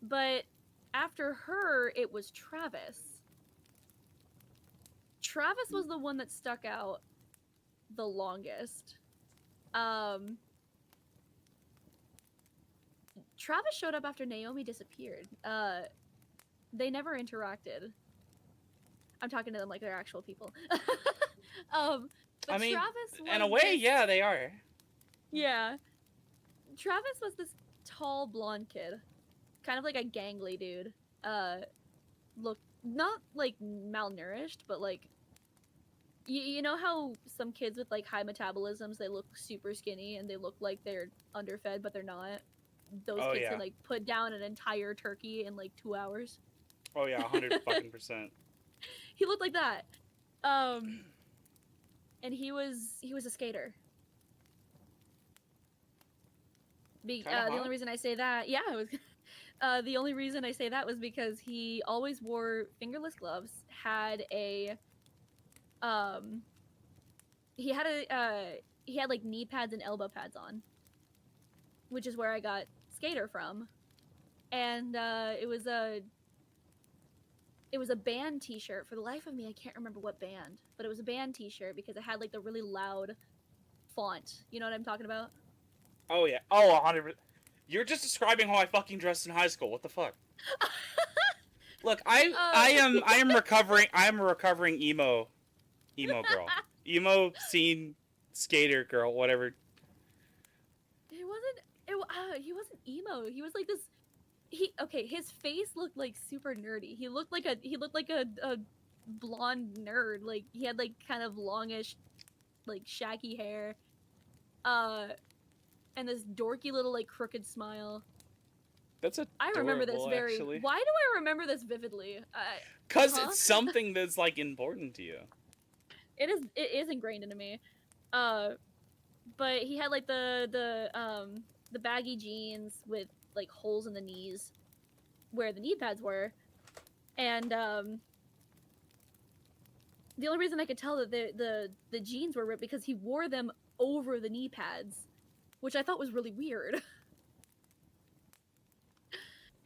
But after her, it was Travis. Travis was the one that stuck out the longest. Travis showed up after Naomi disappeared. They never interacted. I'm talking to them like they're actual people. But I mean, Travis was in a way, yeah, they are. Yeah. Travis was this tall blonde kid. Kind of like a gangly dude. Look, not like malnourished, but like, you know how some kids with like high metabolisms, they look super skinny and they look like they're underfed, but they're not? those Oh, kids yeah. can like put down an entire turkey in like 2 hours. Oh yeah, 100%. He looked like that. And he was a skater. The only reason I say that, yeah, it was. The only reason I say that was because he always wore fingerless gloves. Had a, he had like knee pads and elbow pads on, which is where I got skater from, and it was a band T-shirt. For the life of me, I can't remember what band, but it was a band T-shirt because it had like the really loud font. You know what I'm talking about? Oh yeah. Oh, 100%. You're just describing how I fucking dressed in high school. What the fuck? Look, I am recovering. I am a recovering emo girl, emo scene skater girl, whatever. He wasn't emo. He was like this. His face looked like super nerdy. He looked like a blonde nerd. Like he had like kind of longish, like shaggy hair, and this dorky little like crooked smile. That's adorable. I remember this very. Actually. Why do I remember this vividly? Cause it's something that's like important to you. It is ingrained into me. But he had like the baggy jeans with like holes in the knees where the knee pads were, and the only reason I could tell that the jeans were ripped because he wore them over the knee pads, which I thought was really weird.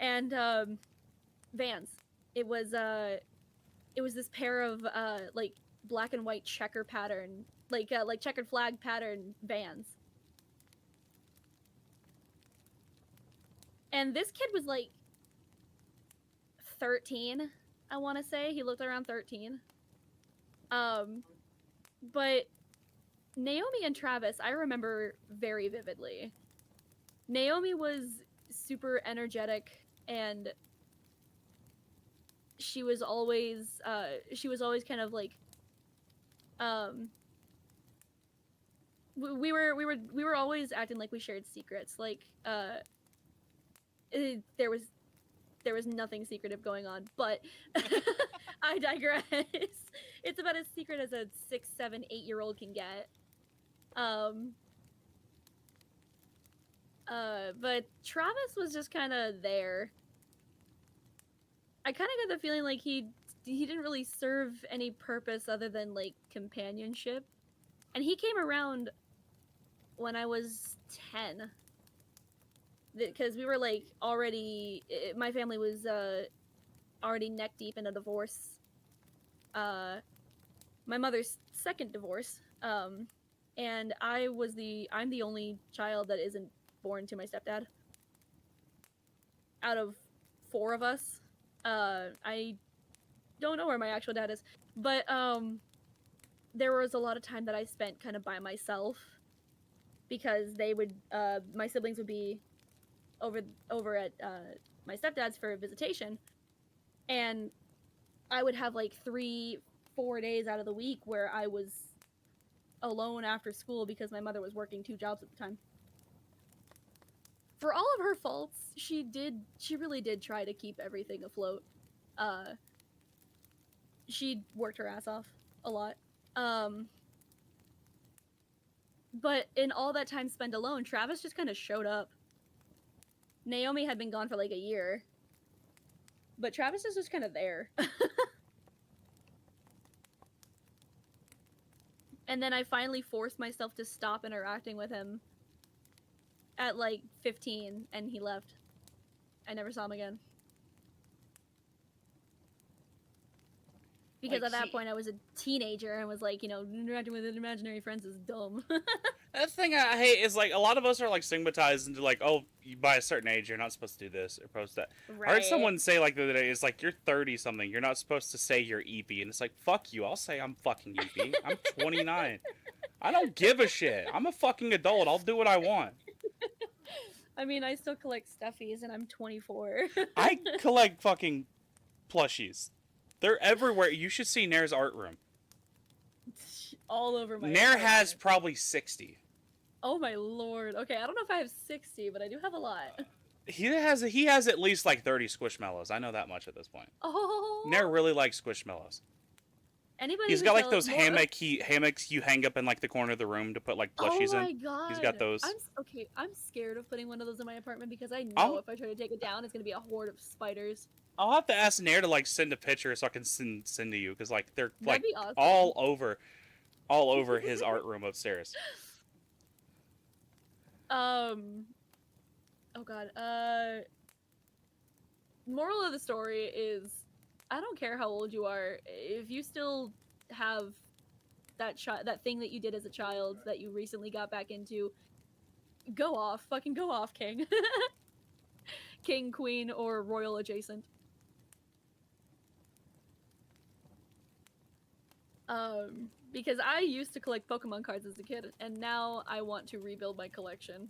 And Vans, it was this pair of like black and white checker pattern, like checkered flag pattern Vans. And this kid was like 13, I want to say. He looked around 13. But Naomi and Travis, I remember very vividly. Naomi was super energetic, and she was always kind of like, we were always acting like we shared secrets. Like, there was nothing secretive going on, but I digress. It's about as secret as a 6, 7, 8-year-old can get. But Travis was just kind of there. I kind of got the feeling like he didn't really serve any purpose other than like companionship, and he came around when I was 10. Because we were like already, my family was already neck deep in a divorce. My mother's second divorce, and I'm the only child that isn't born to my stepdad. Out of 4 of us, I don't know where my actual dad is, but there was a lot of time that I spent kind of by myself because they would, my siblings would be over at my stepdad's for visitation, and I would have like 3-4 days out of the week where I was alone after school because my mother was working 2 jobs at the time. For all of her faults, she really did try to keep everything afloat. She worked her ass off a lot. But in all that time spent alone, Travis just kind of showed up. Naomi had been gone for like a year, but Travis is just kind of there. And then I finally forced myself to stop interacting with him at like 15, and he left. I never saw him again. Because at that point I was a teenager and was like, interacting with imaginary friends is dumb. That's the thing I hate is like a lot of us are like stigmatized into like, oh, by a certain age you're not supposed to do this or post that. Right. I heard someone say like the other day, it's like you're 30 something, you're not supposed to say you're EP, and it's like, fuck you, I'll say I'm fucking EP. I'm 29. I don't give a shit. I'm a fucking adult. I'll do what I want. I mean, I still collect stuffies and I'm 24. I collect fucking plushies. They're everywhere. You should see Nair's art room. All over my Nair has probably 60. Oh my lord. Okay, I don't know if I have 60, but I do have a lot. He has at least like 30 Squishmallows. I know that much at this point. Oh. Never really liked Squishmallows. Anybody He's who got like sells those more... hammocks you hang up in like the corner of the room to put like plushies Oh my in. god. He's got those. I'm scared of putting one of those in my apartment because I know I'll- if I try to take it down, it's gonna be a horde of spiders. I'll have to ask Nair to like send a picture so I can send to you because like they're like That'd be awesome. all over his art room upstairs. Oh god. Moral of the story is, I don't care how old you are. If you still have that thing that you did as a child that you recently got back into, go off. Fucking go off, king. King, queen, or royal adjacent. Because I used to collect Pokemon cards as a kid, and now I want to rebuild my collection.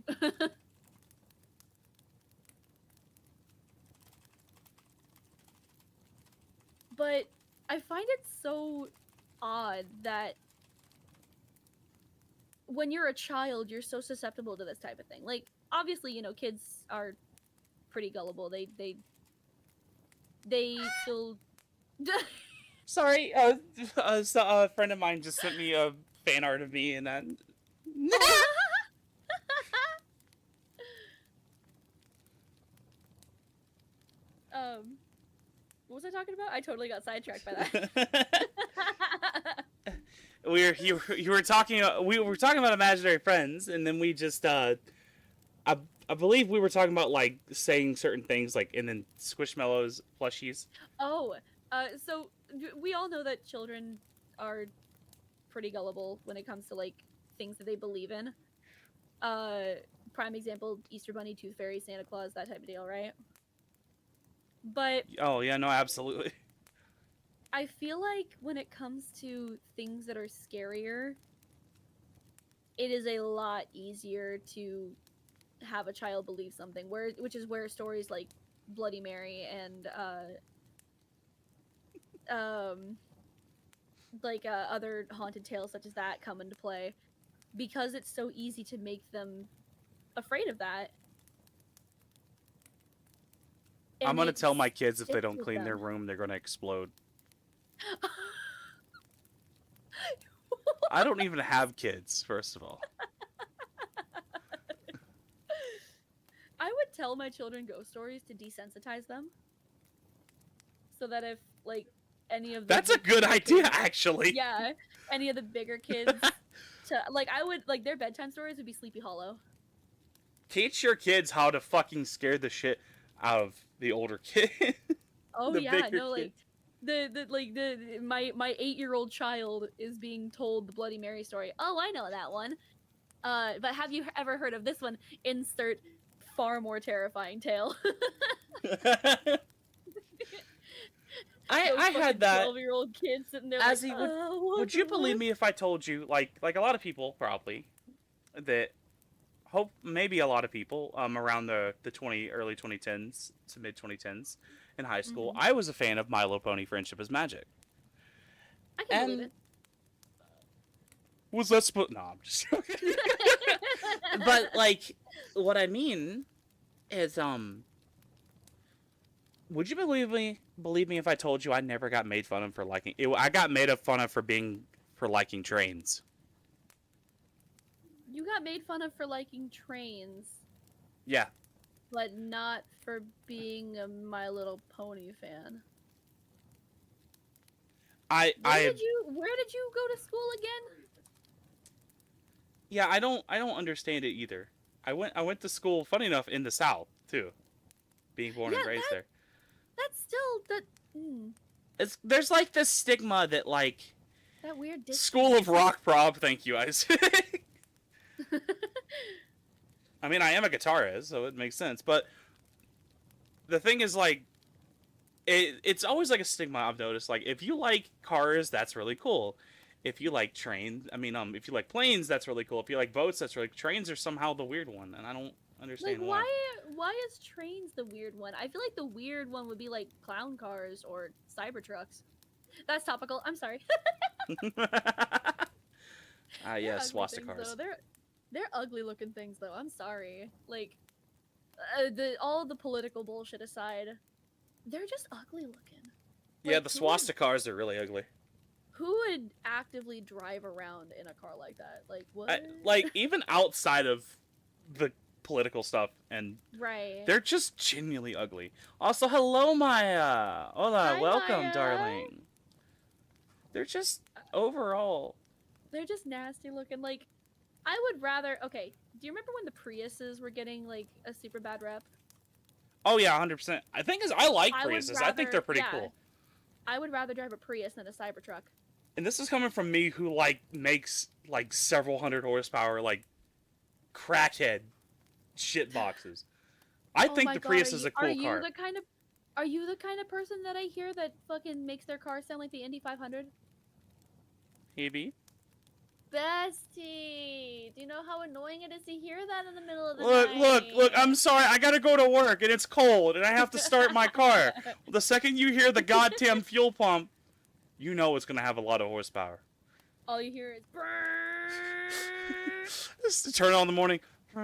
But I find it so odd that when you're a child, you're so susceptible to this type of thing. Like, obviously, you know, kids are pretty gullible. They still... Sorry, so a friend of mine just sent me a fan art of me and that. What was I talking about? I totally got sidetracked by that. You were talking we were talking about imaginary friends, and then we just I believe we were talking about like saying certain things like and then Squishmallows plushies. Oh, so we all know that children are pretty gullible when it comes to like things that they believe in. Prime example: Easter Bunny, Tooth Fairy, Santa Claus, that type of deal, right? But oh yeah, no, absolutely. I feel like when it comes to things that are scarier, it is a lot easier to have a child believe something, which is where stories like Bloody Mary and other haunted tales such as that come into play, because it's so easy to make them afraid of that. I'm gonna tell my kids if they don't clean their them. room, they're gonna explode. I don't even have kids, first of all. I would tell my children ghost stories to desensitize them, so that if like any of the That's a good idea, kids, actually. yeah, any of the bigger kids, to like I would like their bedtime stories would be Sleepy Hollow. Teach your kids how to fucking scare the shit out of the older kid. Oh The yeah, bigger no, like my 8-year-old child is being told the Bloody Mary story. Oh, I know that one. But have you ever heard of this one? Insert far more terrifying tale. I had that. 12-year-old kids sitting there As like, he would you believe me if I told you, like a lot of people probably, that maybe a lot of people around the early 2010s to mid 2010s in high school, I was a fan of My Little Pony Friendship is Magic. I can believe it. Was that supposed? No, I'm just joking. But like, what I mean is, would you believe me if I told you I never got made fun of for liking it? I got made fun of for liking trains. You got made fun of for liking trains. Yeah. But not for being a My Little Pony fan. Where did you go to school again? Yeah, I don't understand it either. I went to school, funny enough, in the South too, being born and raised there. That's still There's like this stigma that like that weird School of Rock prob. Thank you, Isaac. I mean, I am a guitarist, so it makes sense. But the thing is, like, it's always like a stigma I've noticed. Like, if you like cars, that's really cool. If you like trains, if you like planes, that's really cool. If you like boats, that's really trains are somehow the weird one, and I don't understand why. Why is trains the weird one? I feel like the weird one would be like clown cars or Cybertrucks. That's topical. I'm sorry. Yes, swastika cars. They're ugly looking things, though. I'm sorry. Like, all the political bullshit aside, they're just ugly looking. Yeah, Like, the swastikars are really ugly. Who would actively drive around in a car like that? Like, what? Like, even outside of the political stuff, and Right. they're just genuinely ugly. Also, hello, Maya. Hola, Hi, welcome, Maya. darling. They're just, overall... They're just nasty looking. Like, I would rather... Okay, do you remember when the Priuses were getting, like, a super bad rep? Oh, yeah, 100%. I think I like I would Priuses. I think they're pretty cool. I would rather drive a Prius than a Cybertruck. And this is coming from me who, like, makes, like, several hundred horsepower, like, crackhead shit boxes. I think the Prius is a cool car. Are you the kind of person that I hear that fucking makes their car sound like the Indy 500? Hebe? Bestie! Do you know how annoying it is to hear that in the middle of the night? Look, I'm sorry, I gotta go to work, and it's cold, and I have to start my car. The second you hear the goddamn fuel pump, you know it's gonna have a lot of horsepower. All you hear is... Just to turn it on in the morning. I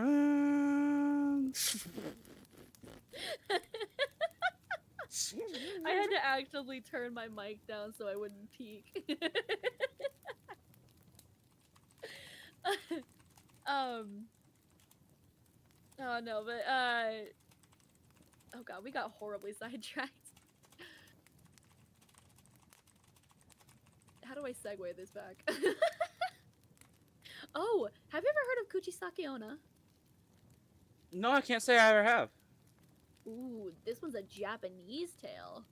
had to actively turn my mic down so I wouldn't peek. Oh no, but oh god, we got horribly sidetracked. How do I segue this back? Oh, have you ever heard of Kuchisake Onna? No, I can't say I ever have. Ooh, this one's a Japanese tale.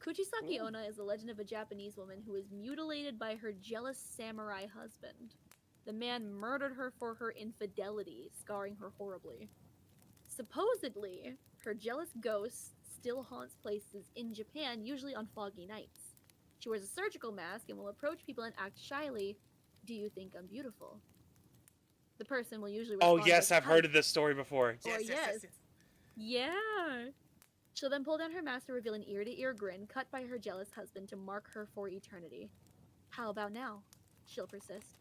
Kuchisake Onna is the legend of a Japanese woman who was mutilated by her jealous samurai husband. The man murdered her for her infidelity, scarring her horribly. Supposedly, her jealous ghost still haunts places in Japan, usually on foggy nights. She wears a surgical mask and will approach people and act shyly. Do you think I'm beautiful? The person will usually respond. Oh yes, with, I've heard of this story before. Or yes. Yeah. She'll then pull down her mask to reveal an ear-to-ear grin cut by her jealous husband to mark her for eternity. How about now? She'll persist.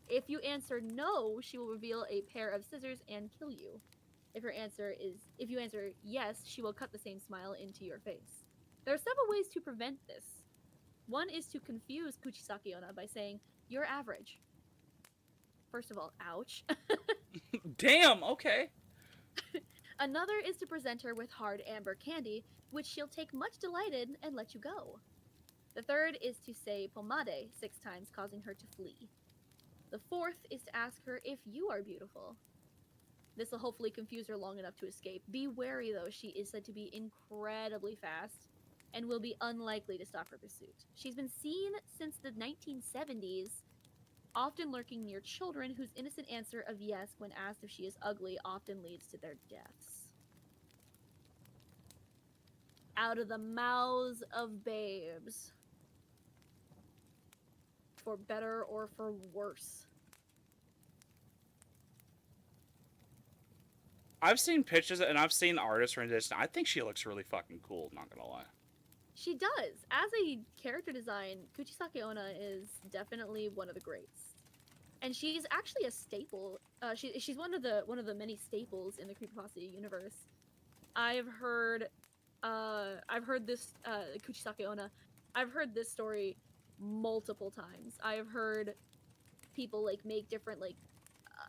If you answer no, she will reveal a pair of scissors and kill you. If you answer yes, she will cut the same smile into your face. There are several ways to prevent this. One is to confuse Kuchisake Onna by saying, "You're average." First of all, ouch. Damn, okay. Another is to present her with hard amber candy, which she'll take much delight in and let you go. The third is to say pomade 6 times, causing her to flee. The fourth is to ask her if you are beautiful. This will hopefully confuse her long enough to escape. Be wary though, she is said to be incredibly fast and will be unlikely to stop her pursuit. She's been seen since the 1970s, often lurking near children whose innocent answer of yes when asked if she is ugly often leads to their deaths. Out of the mouths of babes. For better or for worse. I've seen pictures and I've seen artist rendition. I think she looks really fucking cool, not gonna lie. She does. As a character design, Kuchisake Onna is definitely one of the greats. And she's actually a staple. She's one of the many staples in the creepypasta universe. I've heard this Kuchisake Onna. I've heard this story multiple times. I've heard people like make different like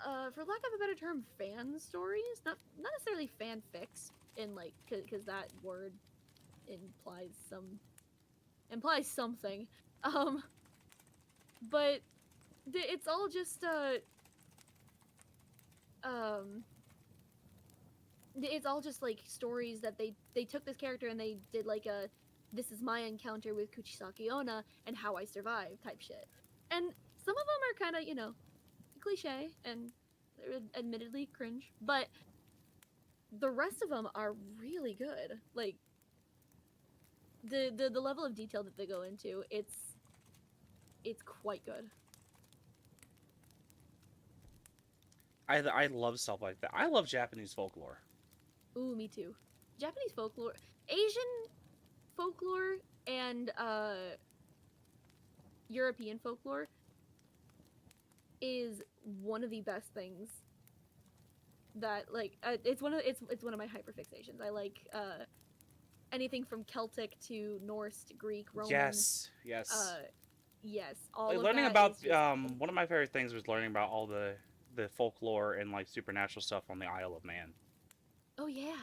for lack of a better term, fan stories, not necessarily fanfics in like because that word implies something. But it's all just it's all just like stories that they took this character and they did like a "this is my encounter with Kuchisake Onna and how I survived" type shit. And some of them are kind of, you know, cliche and admittedly cringe, but the rest of them are really good. Like the level of detail that they go into, it's quite good. I love stuff like that. I love Japanese folklore. Ooh, me too. Japanese folklore, Asian folklore, and European folklore. is one of the best things that, like, it's one of my hyperfixations. I like anything from Celtic to Norse to Greek, Roman. Yes. Yes, all Like, of learning that about is just one of my favorite things was learning about all the folklore and like supernatural stuff on the Isle of Man. Oh yeah.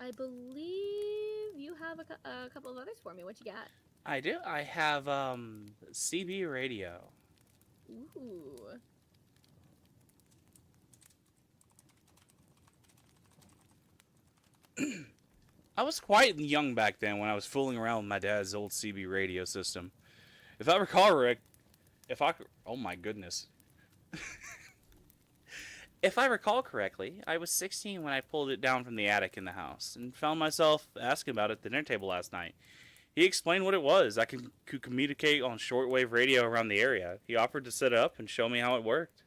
I believe you have a couple of others for me. What you got? I do. I have CB radio. Ooh. I was quite young back then when I was fooling around with my dad's old CB radio system. If I recall, Rick, oh my goodness. If I recall correctly, I was 16 when I pulled it down from the attic in the house and found myself asking about it at the dinner table last night. He explained what it was. I could communicate on shortwave radio around the area. He offered to set it up and show me how it worked.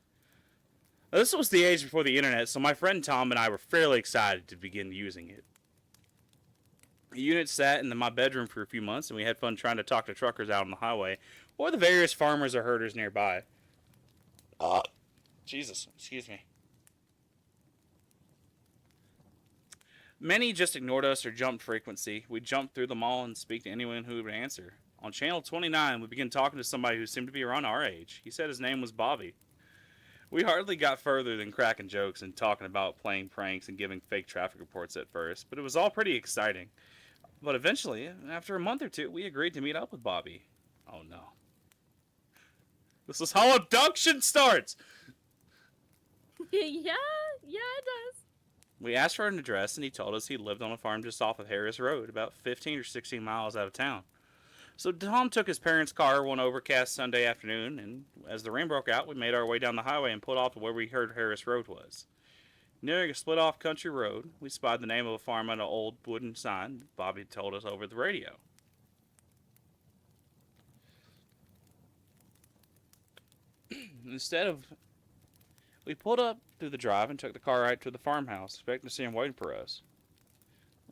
Now, this was the age before the internet, so my friend Tom and I were fairly excited to begin using it. The unit sat in my bedroom for a few months, and we had fun trying to talk to truckers out on the highway or the various farmers or herders nearby. Jesus, excuse me. Many just ignored us or jumped frequency. We jumped through them all and speak to anyone who would answer. On channel 29, we began talking to somebody who seemed to be around our age. He said his name was Bobby. We hardly got further than cracking jokes and talking about playing pranks and giving fake traffic reports at first, but it was all pretty exciting. But eventually, after a month or two, we agreed to meet up with Bobby. Oh no. This is how abduction starts! Yeah, it does. We asked for an address, and he told us he lived on a farm just off of Harris Road, about 15 or 16 miles out of town. So Tom took his parents' car one overcast Sunday afternoon, and as the rain broke out, we made our way down the highway and pulled off to where we heard Harris Road was. Nearing a split-off country road, we spied the name of a farm on an old wooden sign Bobby told us over the radio. We pulled up through the drive and took the car right to the farmhouse, expecting to see him waiting for us.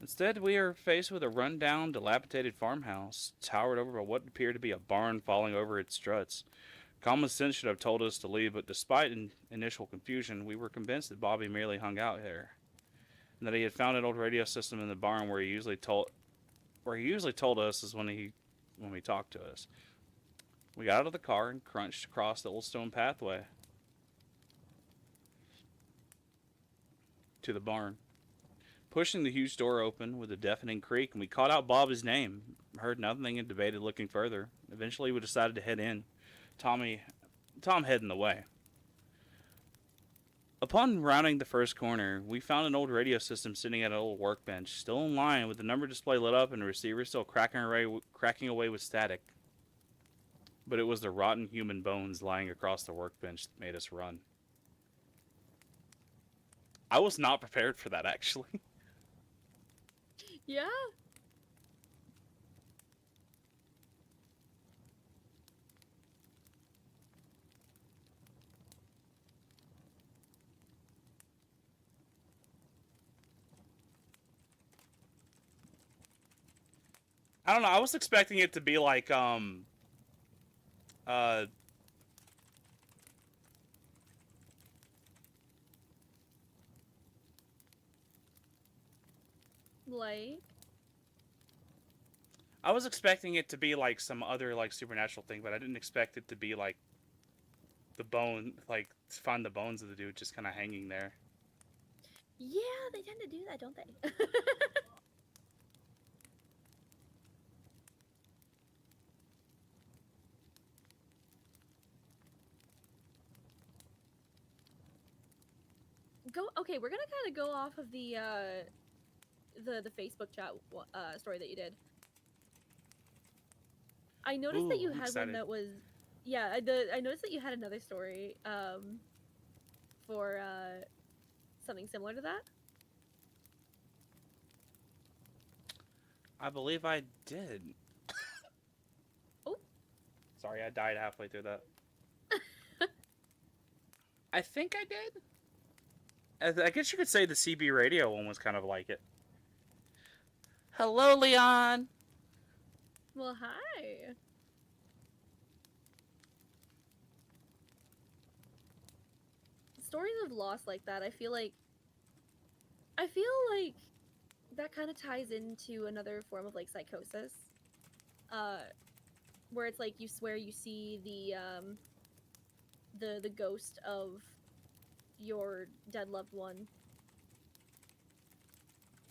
Instead, we are faced with a run-down, dilapidated farmhouse, towered over by what appeared to be a barn falling over its struts. Common sense should have told us to leave, but despite initial confusion, we were convinced that Bobby merely hung out there, and that he had found an old radio system in the barn where he usually told us is when we talked to us. We got out of the car and crunched across the old stone pathway to the barn, pushing the huge door open with a deafening creak, and we called out Bobby's name. Heard nothing and debated looking further. Eventually, we decided to head in. Tom heading the way. Upon rounding the first corner, we found an old radio system sitting at an old workbench, still in line with the number display lit up and the receiver still cracking away with static. But it was the rotten human bones lying across the workbench that made us run. I was not prepared for that, actually. Yeah. I don't know. I was expecting it to be like Like. I was expecting it to be like some other like supernatural thing, but I didn't expect it to be like the bone, like to find the bones of the dude just kind of hanging there. Yeah, they tend to do that, don't they? Okay, we're gonna kind of go off of the Facebook chat story that you did. I noticed that you had excited. one that was, I noticed that you had another story for something similar to that. I believe I did. Oh. Sorry, I died halfway through that. I think I did. I guess you could say the CB radio one was kind of like it. Hello, Leon. Well, hi. Stories of loss like that, I feel like that kind of ties into another form of like psychosis. Where it's like you swear you see the ghost of your dead loved one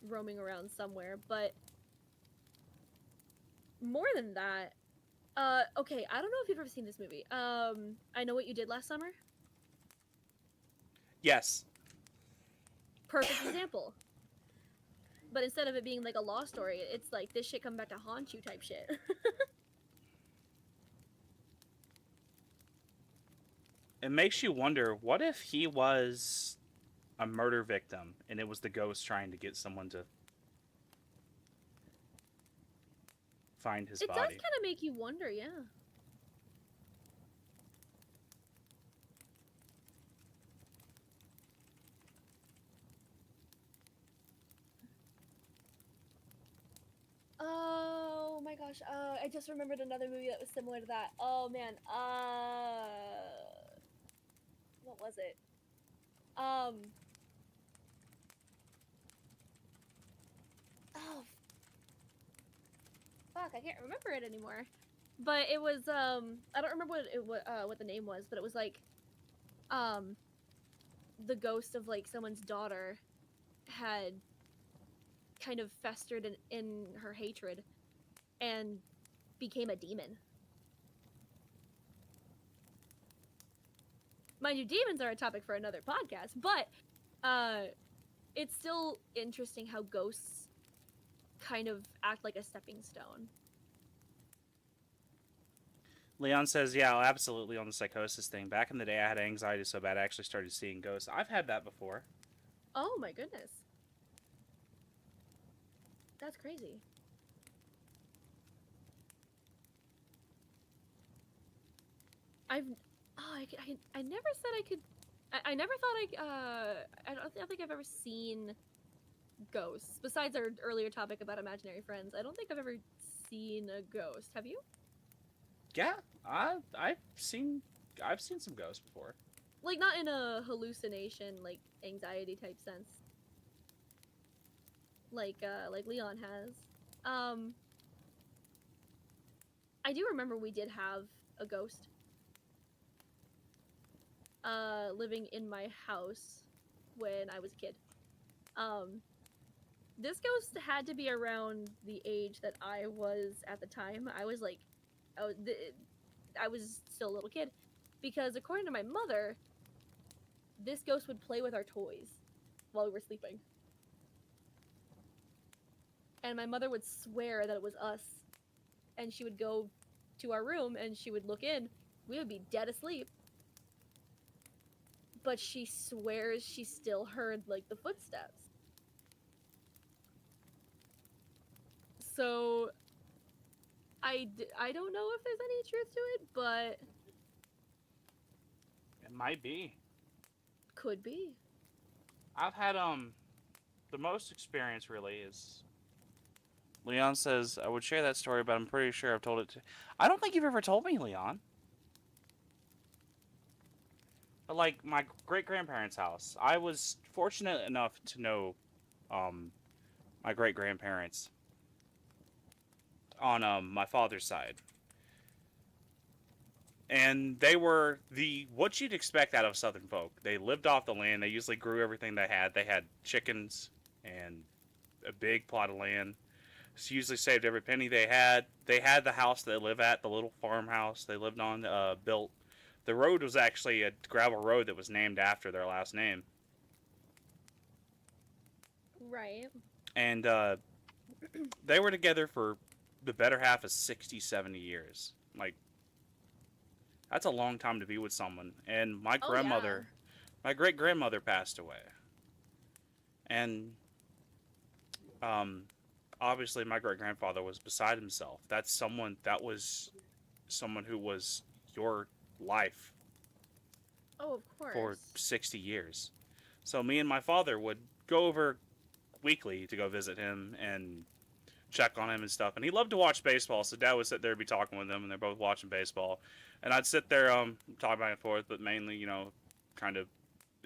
roaming around somewhere, but more than that, okay, I don't know if you've ever seen this movie. I Know What You Did Last Summer. Yes. Perfect example. But instead of it being like a law story, it's like this shit come back to haunt you type shit. It makes you wonder, what if he was a murder victim and it was the ghost trying to get someone to find his It body? does kind of make you wonder, yeah. Oh my gosh, I just remembered another movie that was similar to that. Oh man, what was it? Oh, fuck, I can't remember it anymore. But it was, I don't remember what the name was, but it was like, the ghost of like someone's daughter had kind of festered in her hatred and became a demon. Mind you, demons are a topic for another podcast, but it's still interesting how ghosts kind of act like a stepping stone. Leon says, yeah, absolutely on the psychosis thing. Back in the day, I had anxiety so bad I actually started seeing ghosts. I've had that before. Oh my goodness. That's crazy. I never said I could. I never thought I don't think I've ever seen ghosts. Besides our earlier topic about imaginary friends, I don't think I've ever seen a ghost. Have you? Yeah, I've seen some ghosts before. Like not in a hallucination, like anxiety type sense. Like Leon has. I do remember we did have a ghost living in my house when I was a kid. This ghost had to be around the age that I was at the time. I was like, I was still a little kid, because according to my mother, this ghost would play with our toys while we were sleeping. And my mother would swear that it was us, and she would go to our room and she would look in. We would be dead asleep, but she swears she still heard like the footsteps. So I don't know if there's any truth to it, but It might be. could be. I've had the most experience really is. Leon says I would share that story, but I'm pretty sure I've told it to. I don't think you've ever told me, Leon. But like my great grandparents' house, I was fortunate enough to know, my great grandparents on my father's side. And they were what you'd expect out of Southern folk. They lived off the land. They usually grew everything they had. They had chickens and a big plot of land. So usually saved every penny they had. They had the house they live at, the little farmhouse they lived on, built. The road was actually a gravel road that was named after their last name. Right. And they were together for the better half of 60, 70 years. Like, that's a long time to be with someone. And my grandmother, my great-grandmother passed away. And obviously my great-grandfather was beside himself. That was someone who was your life. Oh, of course. For 60 years. So me and my father would go over weekly to go visit him, and check on him and stuff. And he loved to watch baseball, so Dad would sit there and be talking with him, and they're both watching baseball. And I'd sit there, talk back and forth, but mainly, kind of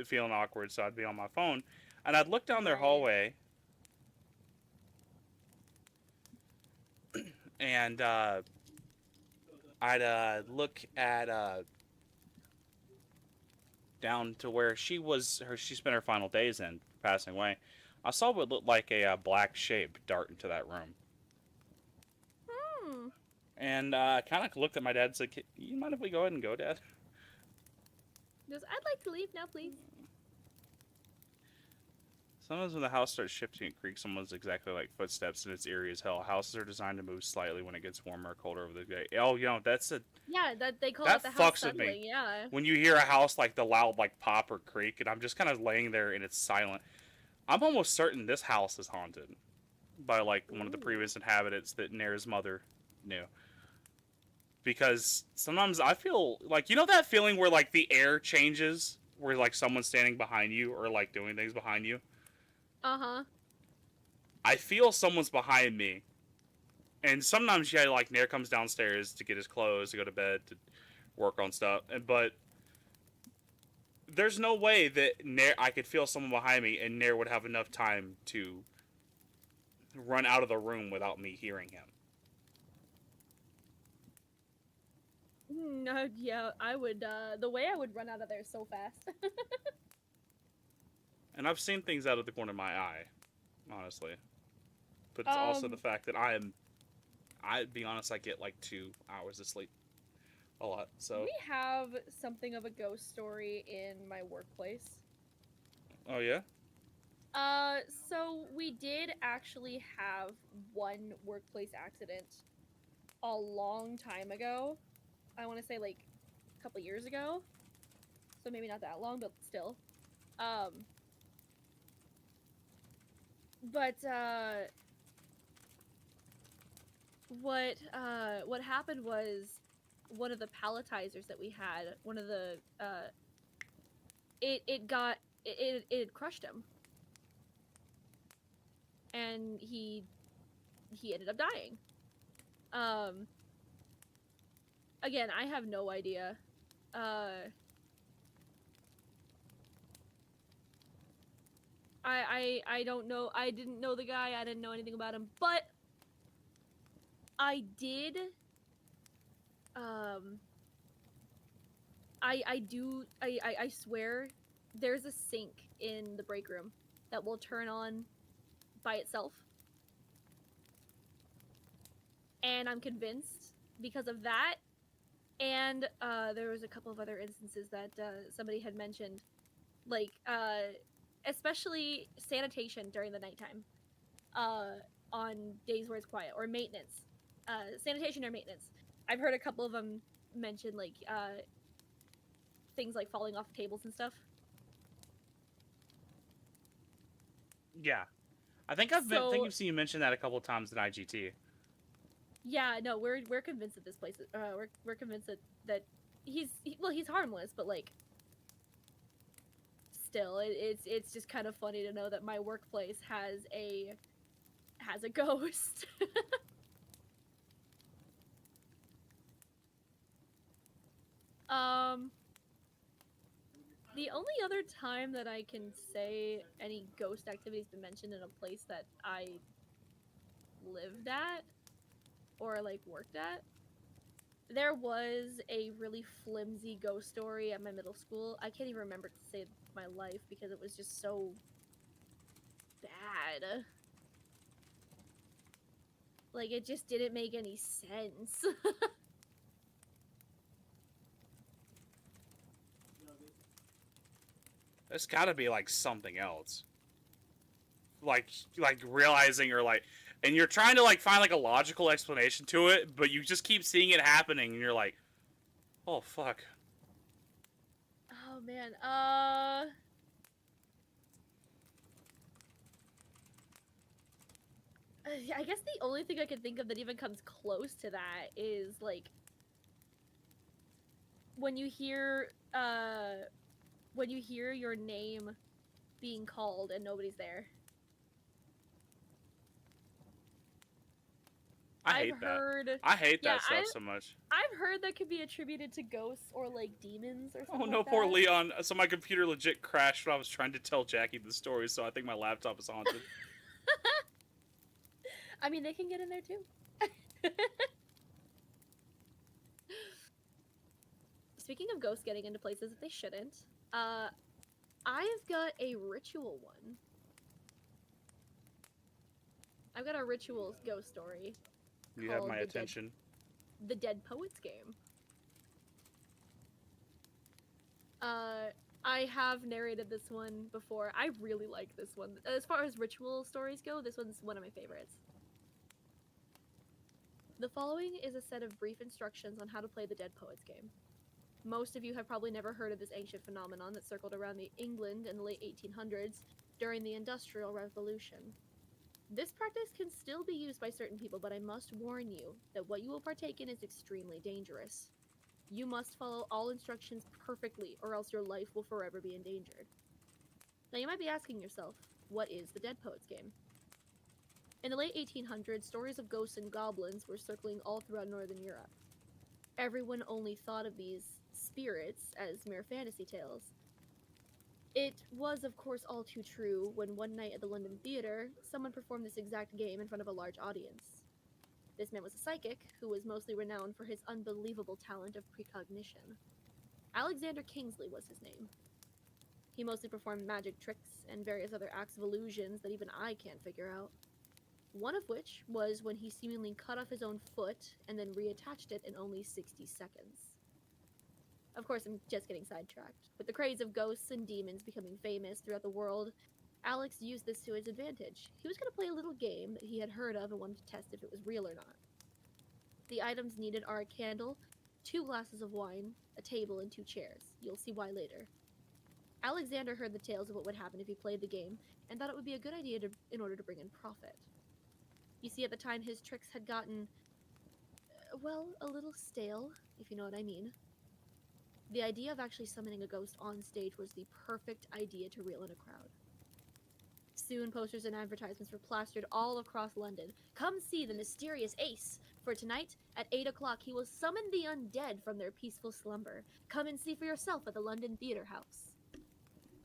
feeling awkward, so I'd be on my phone. And I'd look down their hallway, and I'd look at down to where she spent her final days in, passing away. I saw what looked like a black shape dart into that room. And kind of looked at my dad and said, "You mind if we go ahead and go, Dad?" He goes, "I'd like to leave now, please." Sometimes when the house starts shifting and creaks, someone's exactly like footsteps, and it's eerie as hell. Houses are designed to move slightly when it gets warmer or colder over the day. Oh, that's a... Yeah, that they call that it the house fucks with me. settling, yeah. When you hear a house like the loud like pop or creak, and I'm just kind of laying there and it's silent. I'm almost certain this house is haunted by like one of the previous inhabitants that Nair's mother knew. Because sometimes I feel like, that feeling where like the air changes, where like someone's standing behind you or like doing things behind you. Uh-huh. I feel someone's behind me. And sometimes, yeah, like Nair comes downstairs to get his clothes, to go to bed, to work on stuff. But there's no way that I could feel someone behind me and Nair would have enough time to run out of the room without me hearing him. No, yeah, I would, the way I would run out of there so fast. And I've seen things out of the corner of my eye, honestly. But it's also the fact that I'd be honest, I get like 2 hours of sleep a lot, so. We have something of a ghost story in my workplace. Oh, yeah? So we did actually have one workplace accident a long time ago. I want to say like a couple years ago. So maybe not that long, but still. What happened was one of the palletizers that we had, one of the it crushed him, and he ended up dying. Again, I have no idea. I don't know. I didn't know the guy. I didn't know anything about him, but I did. I swear, there's a sink in the break room that will turn on by itself, and I'm convinced because of that. And there was a couple of other instances that somebody had mentioned, like especially sanitation during the nighttime, on days where it's quiet, or maintenance, sanitation or maintenance. I've heard a couple of them mention like things like falling off tables and stuff. Yeah, I think I think you've seen you mention that a couple of times in IGT. Yeah, no, we're convinced that this place is, we're convinced that he's harmless, but like still it's just kind of funny to know that my workplace has a ghost. The only other time that I can say any ghost activity's been mentioned in a place that I lived at or like worked at, there was a really flimsy ghost story at my middle school. I can't even remember to save my life because it was just so bad. Like, it just didn't make any sense. There's gotta be like something else. Like realizing, or like, and you're trying to like find like a logical explanation to it, but you just keep seeing it happening, and you're like, oh fuck. Oh man, I guess the only thing I can think of that even comes close to that is like when you hear your name being called and nobody's there. I hate I've that. heard. I hate Yeah, that stuff so much. I've heard that could be attributed to ghosts or like demons or something. Oh no, like poor that. Leon. So my computer legit crashed when I was trying to tell Jackie the story, so I think my laptop is haunted. I mean, they can get in there too. Speaking of ghosts getting into places that they shouldn't, I've got a ritual one. I've got a ritual ghost story. You have called my the attention. The Dead Poets game. I have narrated this one before. I really like this one. As far as ritual stories go, this one's one of my favorites. The following is a set of brief instructions on how to play the Dead Poets game. Most of you have probably never heard of this ancient phenomenon that circled around the England in the late 1800s during the Industrial Revolution. This practice can still be used by certain people, but I must warn you that what you will partake in is extremely dangerous. You must follow all instructions perfectly, or else your life will forever be endangered. Now you might be asking yourself, what is the Dead Poets game? In the late 1800s, stories of ghosts and goblins were circling all throughout Northern Europe. Everyone only thought of these spirits as mere fantasy tales. It was, of course, all too true when one night at the London Theatre, someone performed this exact game in front of a large audience. This man was a psychic, who was mostly renowned for his unbelievable talent of precognition. Alexander Kingsley was his name. He mostly performed magic tricks and various other acts of illusions that even I can't figure out. One of which was when he seemingly cut off his own foot and then reattached it in only 60 seconds. Of course, I'm just getting sidetracked. With the craze of ghosts and demons becoming famous throughout the world, Alex used this to his advantage. He was going to play a little game that he had heard of and wanted to test if it was real or not. The items needed are a candle, 2 glasses of wine, a table, and 2 chairs. You'll see why later. Alexander heard the tales of what would happen if he played the game, and thought it would be a good idea in order to bring in profit. You see, at the time, his tricks had gotten, well, a little stale, if you know what I mean. The idea of actually summoning a ghost on stage was the perfect idea to reel in a crowd. Soon, posters and advertisements were plastered all across London. Come see the mysterious Ace, for tonight, at 8 o'clock, he will summon the undead from their peaceful slumber. Come and see for yourself at the London Theatre House.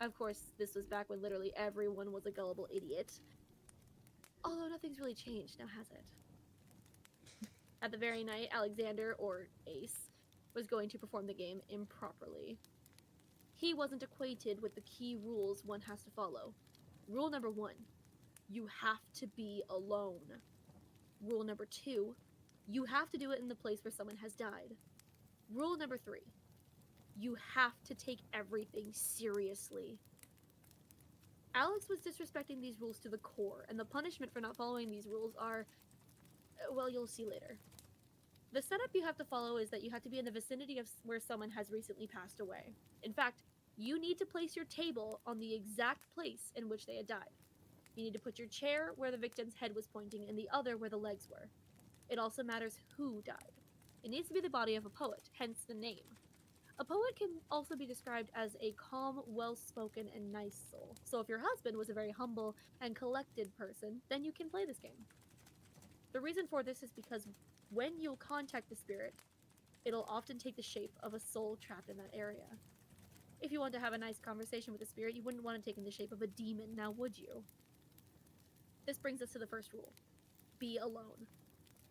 Of course, this was back when literally everyone was a gullible idiot. Although nothing's really changed, now has it? At the very night, Alexander, or Ace, was going to perform the game improperly. He wasn't acquainted with the key rules one has to follow. Rule number 1, you have to be alone. Rule number 2, you have to do it in the place where someone has died. Rule number 3, you have to take everything seriously. Alex was disrespecting these rules to the core, and the punishment for not following these rules are, well, you'll see later. The setup you have to follow is that you have to be in the vicinity of where someone has recently passed away. In fact, you need to place your table on the exact place in which they had died. You need to put your chair where the victim's head was pointing and the other where the legs were. It also matters who died. It needs to be the body of a poet, hence the name. A poet can also be described as a calm, well-spoken, and nice soul. So if your husband was a very humble and collected person, then you can play this game. The reason for this is because when you'll contact the spirit, it'll often take the shape of a soul trapped in that area. If you want to have a nice conversation with the spirit, you wouldn't want to take in the shape of a demon, now would you? This brings us to the first rule. Be alone.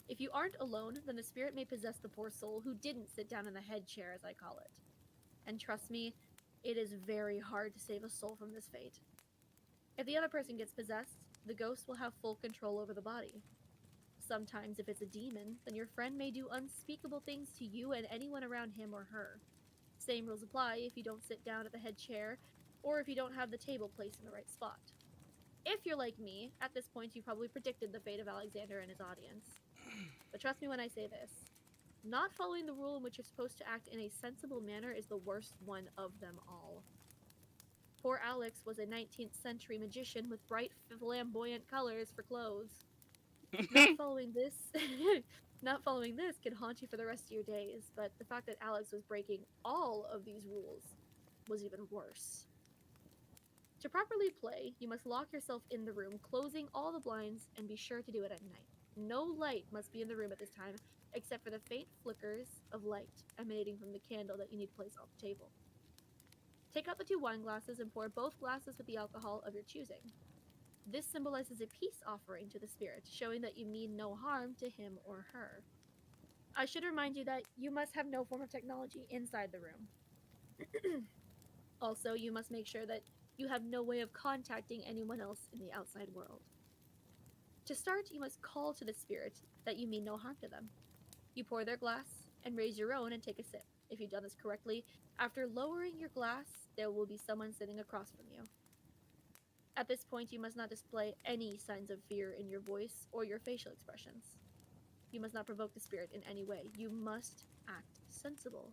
If you aren't alone, then the spirit may possess the poor soul who didn't sit down in the head chair, as I call it. And trust me, it is very hard to save a soul from this fate. If the other person gets possessed, the ghost will have full control over the body. Sometimes, if it's a demon, then your friend may do unspeakable things to you and anyone around him or her. Same rules apply if you don't sit down at the head chair, or if you don't have the table placed in the right spot. If you're like me, at this point you probably predicted the fate of Alexander and his audience. But trust me when I say this. Not following the rule in which you're supposed to act in a sensible manner is the worst one of them all. Poor Alex was a 19th century magician with bright, flamboyant colors for clothes. Not following this can haunt you for the rest of your days, but the fact that Alex was breaking all of these rules was even worse. To properly play, you must lock yourself in the room, closing all the blinds, and be sure to do it at night. No light must be in the room at this time, except for the faint flickers of light emanating from the candle that you need to place on the table. Take out the 2 wine glasses and pour both glasses with the alcohol of your choosing. This symbolizes a peace offering to the spirit, showing that you mean no harm to him or her. I should remind you that you must have no form of technology inside the room. Also, you must make sure that you have no way of contacting anyone else in the outside world. To start, you must call to the spirit that you mean no harm to them. You pour their glass and raise your own and take a sip. If you've done this correctly, after lowering your glass, there will be someone sitting across from you. At this point, you must not display any signs of fear in your voice or your facial expressions. You must not provoke the spirit in any way. You must act sensible.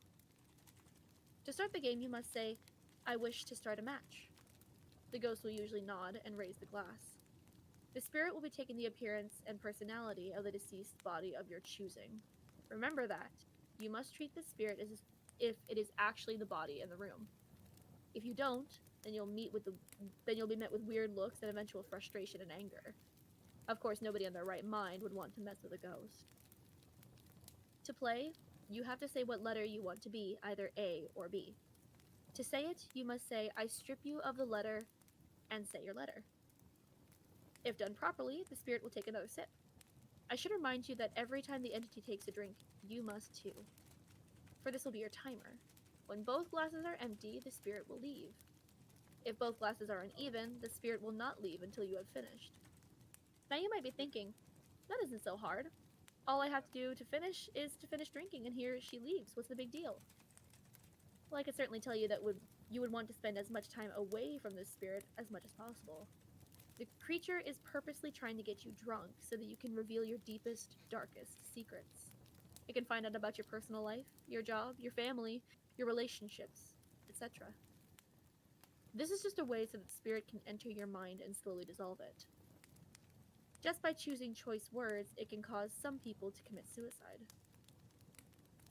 To start the game, you must say, "I wish to start a match." The ghost will usually nod and raise the glass. The spirit will be taking the appearance and personality of the deceased body of your choosing. Remember that. You must treat the spirit as if it is actually the body in the room. If you don't, then you'll be met with weird looks and eventual frustration and anger. Of course, nobody in their right mind would want to mess with a ghost. To play, you have to say what letter you want to be, either A or B. To say it, you must say, "I strip you of the letter," and say your letter. If done properly, the spirit will take another sip. I should remind you that every time the entity takes a drink, you must too. For this will be your timer. When both glasses are empty, the spirit will leave. If both glasses are uneven, the spirit will not leave until you have finished. Now you might be thinking, that isn't so hard. All I have to do to finish is to finish drinking, and here she leaves. What's the big deal? Well, I could certainly tell you that you would want to spend as much time away from this spirit as much as possible. The creature is purposely trying to get you drunk so that you can reveal your deepest, darkest secrets. It can find out about your personal life, your job, your family, your relationships, etc. This is just a way so that the spirit can enter your mind and slowly dissolve it. Just by choosing choice words, it can cause some people to commit suicide.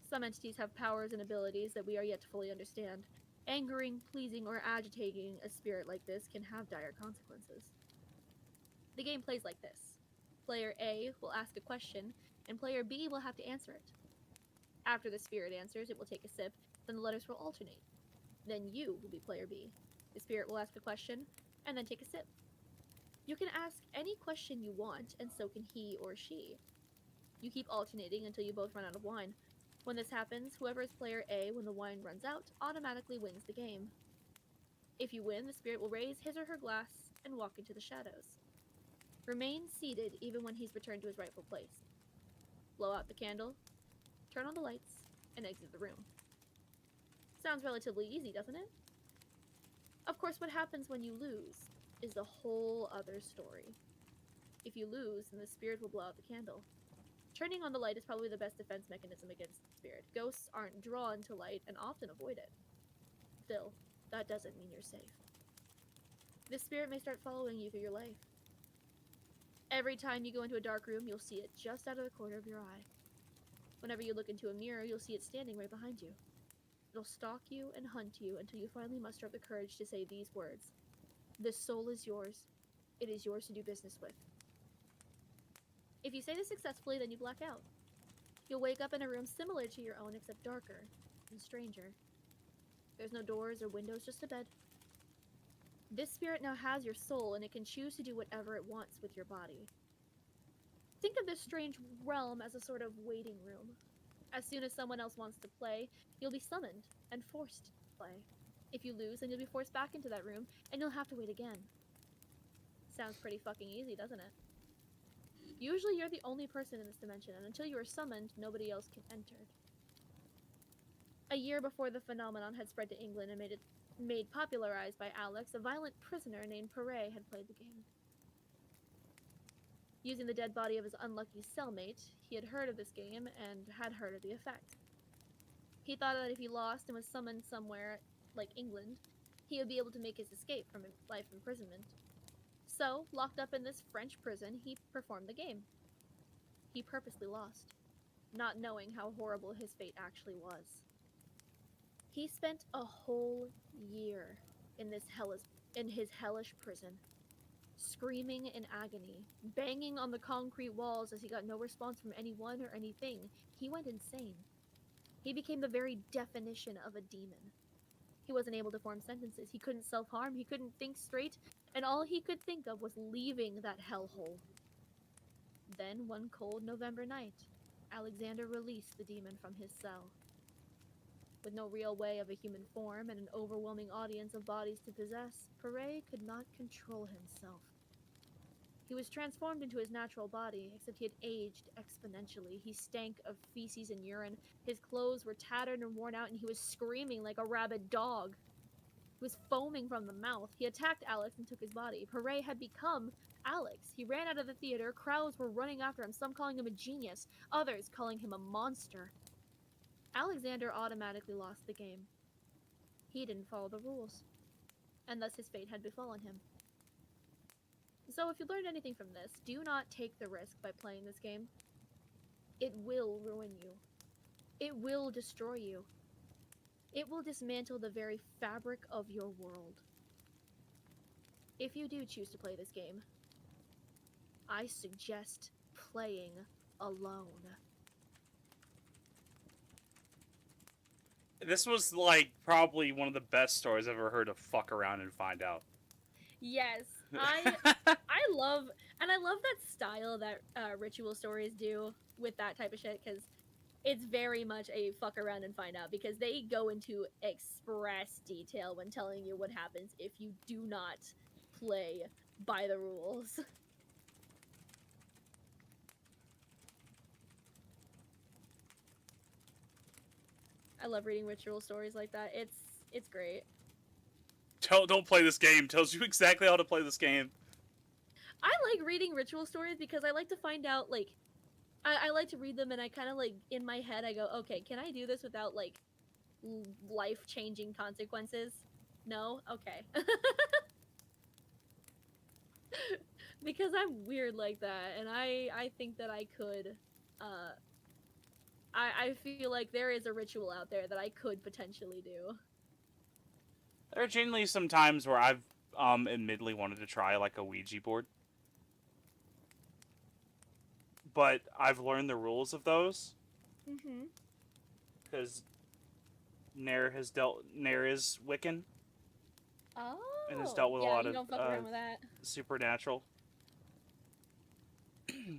Some entities have powers and abilities that we are yet to fully understand. Angering, pleasing, or agitating a spirit like this can have dire consequences. The game plays like this. Player A will ask a question, and player B will have to answer it. After the spirit answers, it will take a sip, then the letters will alternate. Then you will be player B. The spirit will ask a question, and then take a sip. You can ask any question you want, and so can he or she. You keep alternating until you both run out of wine. When this happens, whoever is player A when the wine runs out automatically wins the game. If you win, the spirit will raise his or her glass and walk into the shadows. Remain seated even when he's returned to his rightful place. Blow out the candle, turn on the lights, and exit the room. Sounds relatively easy, doesn't it? Of course, what happens when you lose is a whole other story. If you lose, then the spirit will blow out the candle. Turning on the light is probably the best defense mechanism against the spirit. Ghosts aren't drawn to light and often avoid it. Still, that doesn't mean you're safe. This spirit may start following you through your life. Every time you go into a dark room, you'll see it just out of the corner of your eye. Whenever you look into a mirror, you'll see it standing right behind you. It'll stalk you and hunt you until you finally muster up the courage to say these words. This soul is yours. It is yours to do business with. If you say this successfully, then you black out. You'll wake up in a room similar to your own, except darker and stranger. There's no doors or windows, just a bed. This spirit now has your soul, and it can choose to do whatever it wants with your body. Think of this strange realm as a sort of waiting room. As soon as someone else wants to play, you'll be summoned and forced to play. If you lose, then you'll be forced back into that room, and you'll have to wait again. Sounds pretty fucking easy, doesn't it? Usually you're the only person in this dimension, and until you are summoned, nobody else can enter. A year before the phenomenon had spread to England and made popularized by Alex, a violent prisoner named Perret had played the game. Using the dead body of his unlucky cellmate, he had heard of this game and had heard of the effect. He thought that if he lost and was summoned somewhere, like England, he would be able to make his escape from life imprisonment. So, locked up in this French prison, he performed the game. He purposely lost, not knowing how horrible his fate actually was. He spent a whole year in his hellish prison, screaming in agony, banging on the concrete walls as he got no response from anyone or anything. He went insane. He became the very definition of a demon. He wasn't able to form sentences. He couldn't self-harm. He couldn't think straight. And all he could think of was leaving that hellhole. Then, one cold November night, Alexander released the demon from his cell. With no real way of a human form and an overwhelming audience of bodies to possess, Pere could not control himself. He was transformed into his natural body, except he had aged exponentially. He stank of feces and urine. His clothes were tattered and worn out, and he was screaming like a rabid dog. He was foaming from the mouth. He attacked Alex and took his body. Pere had become Alex. He ran out of the theater. Crowds were running after him, some calling him a genius, others calling him a monster. Alexander automatically lost the game. He didn't follow the rules, and thus his fate had befallen him. So if you learned anything from this, do not take the risk by playing this game. It will ruin you. It will destroy you. It will dismantle the very fabric of your world. If you do choose to play this game, I suggest playing alone. This was, like, probably one of the best stories I've ever heard of fuck around and find out. Yes, I love that style that ritual stories do with that type of shit, because it's very much a fuck around and find out, because they go into express detail when telling you what happens if you do not play by the rules. I love reading ritual stories like that. It's great. Don't play this game. Tells you exactly how to play this game. I like reading ritual stories because I like to find out, like, I like to read them and I kind of, like, in my head I go, okay, can I do this without, like, life-changing consequences? No? Okay. Because I'm weird like that, and I think that I could, I feel like there is a ritual out there that I could potentially do. There are genuinely some times where I've, admittedly wanted to try, like, a Ouija board. But I've learned the rules of those. Mm-hmm. Because Nair is Wiccan. Oh! And has dealt with a yeah, lot you of, don't fuck around with that. supernatural.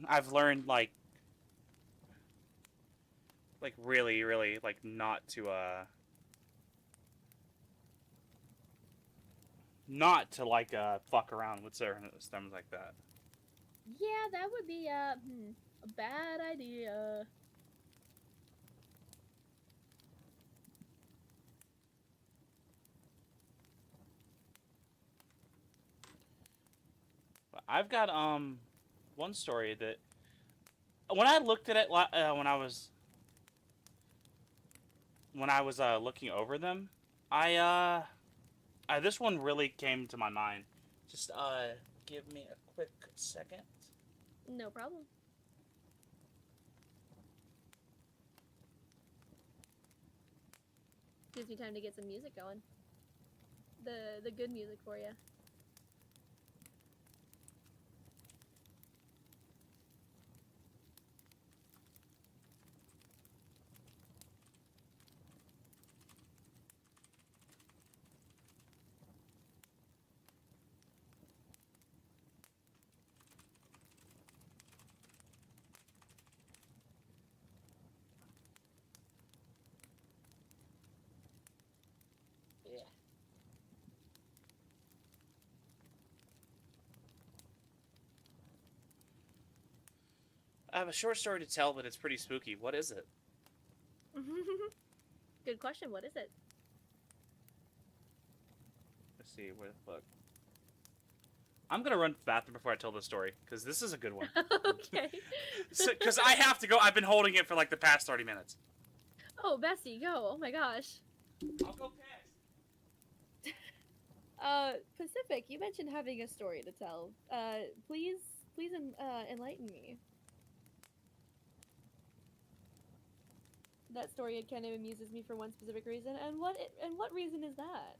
I've learned, like really, really, like, not to fuck around with certain stuff like that. Yeah, that would be, a bad idea. I've got, one story that, when I looked at it, when I was looking over them, this one really came to my mind. Just, give me a quick second. No problem. Gives me time to get some music going. The good music for you. Yeah. I have a short story to tell, but it's pretty spooky. What is it? Good question. What is it? Let's see, where the fuck? I'm gonna run to the bathroom before I tell this story, because this is a good one. Okay. Because I have to go. I've been holding it for like the past 30 minutes. Oh, Bessie, go. Oh my gosh. I'll go past. Pacific, you mentioned having a story to tell. Please enlighten me. That story kind of amuses me for one specific reason, and what reason is that?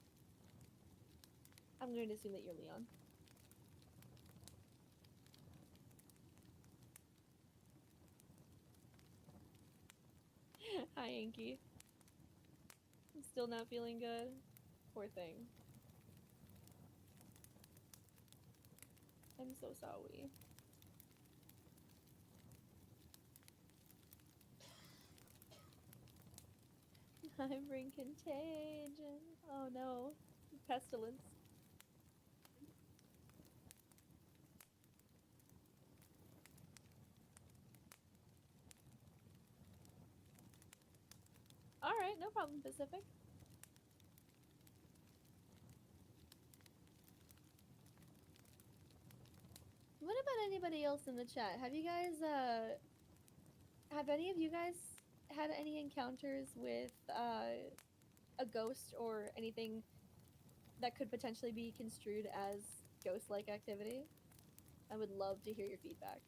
I'm going to assume that you're Leon. Inky. I'm still not feeling good. Poor thing. I'm so sorry. I bring contagion. Oh no. Pestilence. Alright, no problem, Pacific. What about anybody else in the chat? Have you guys, have any of you guys had any encounters with, a ghost or anything that could potentially be construed as ghost-like activity? I would love to hear your feedback.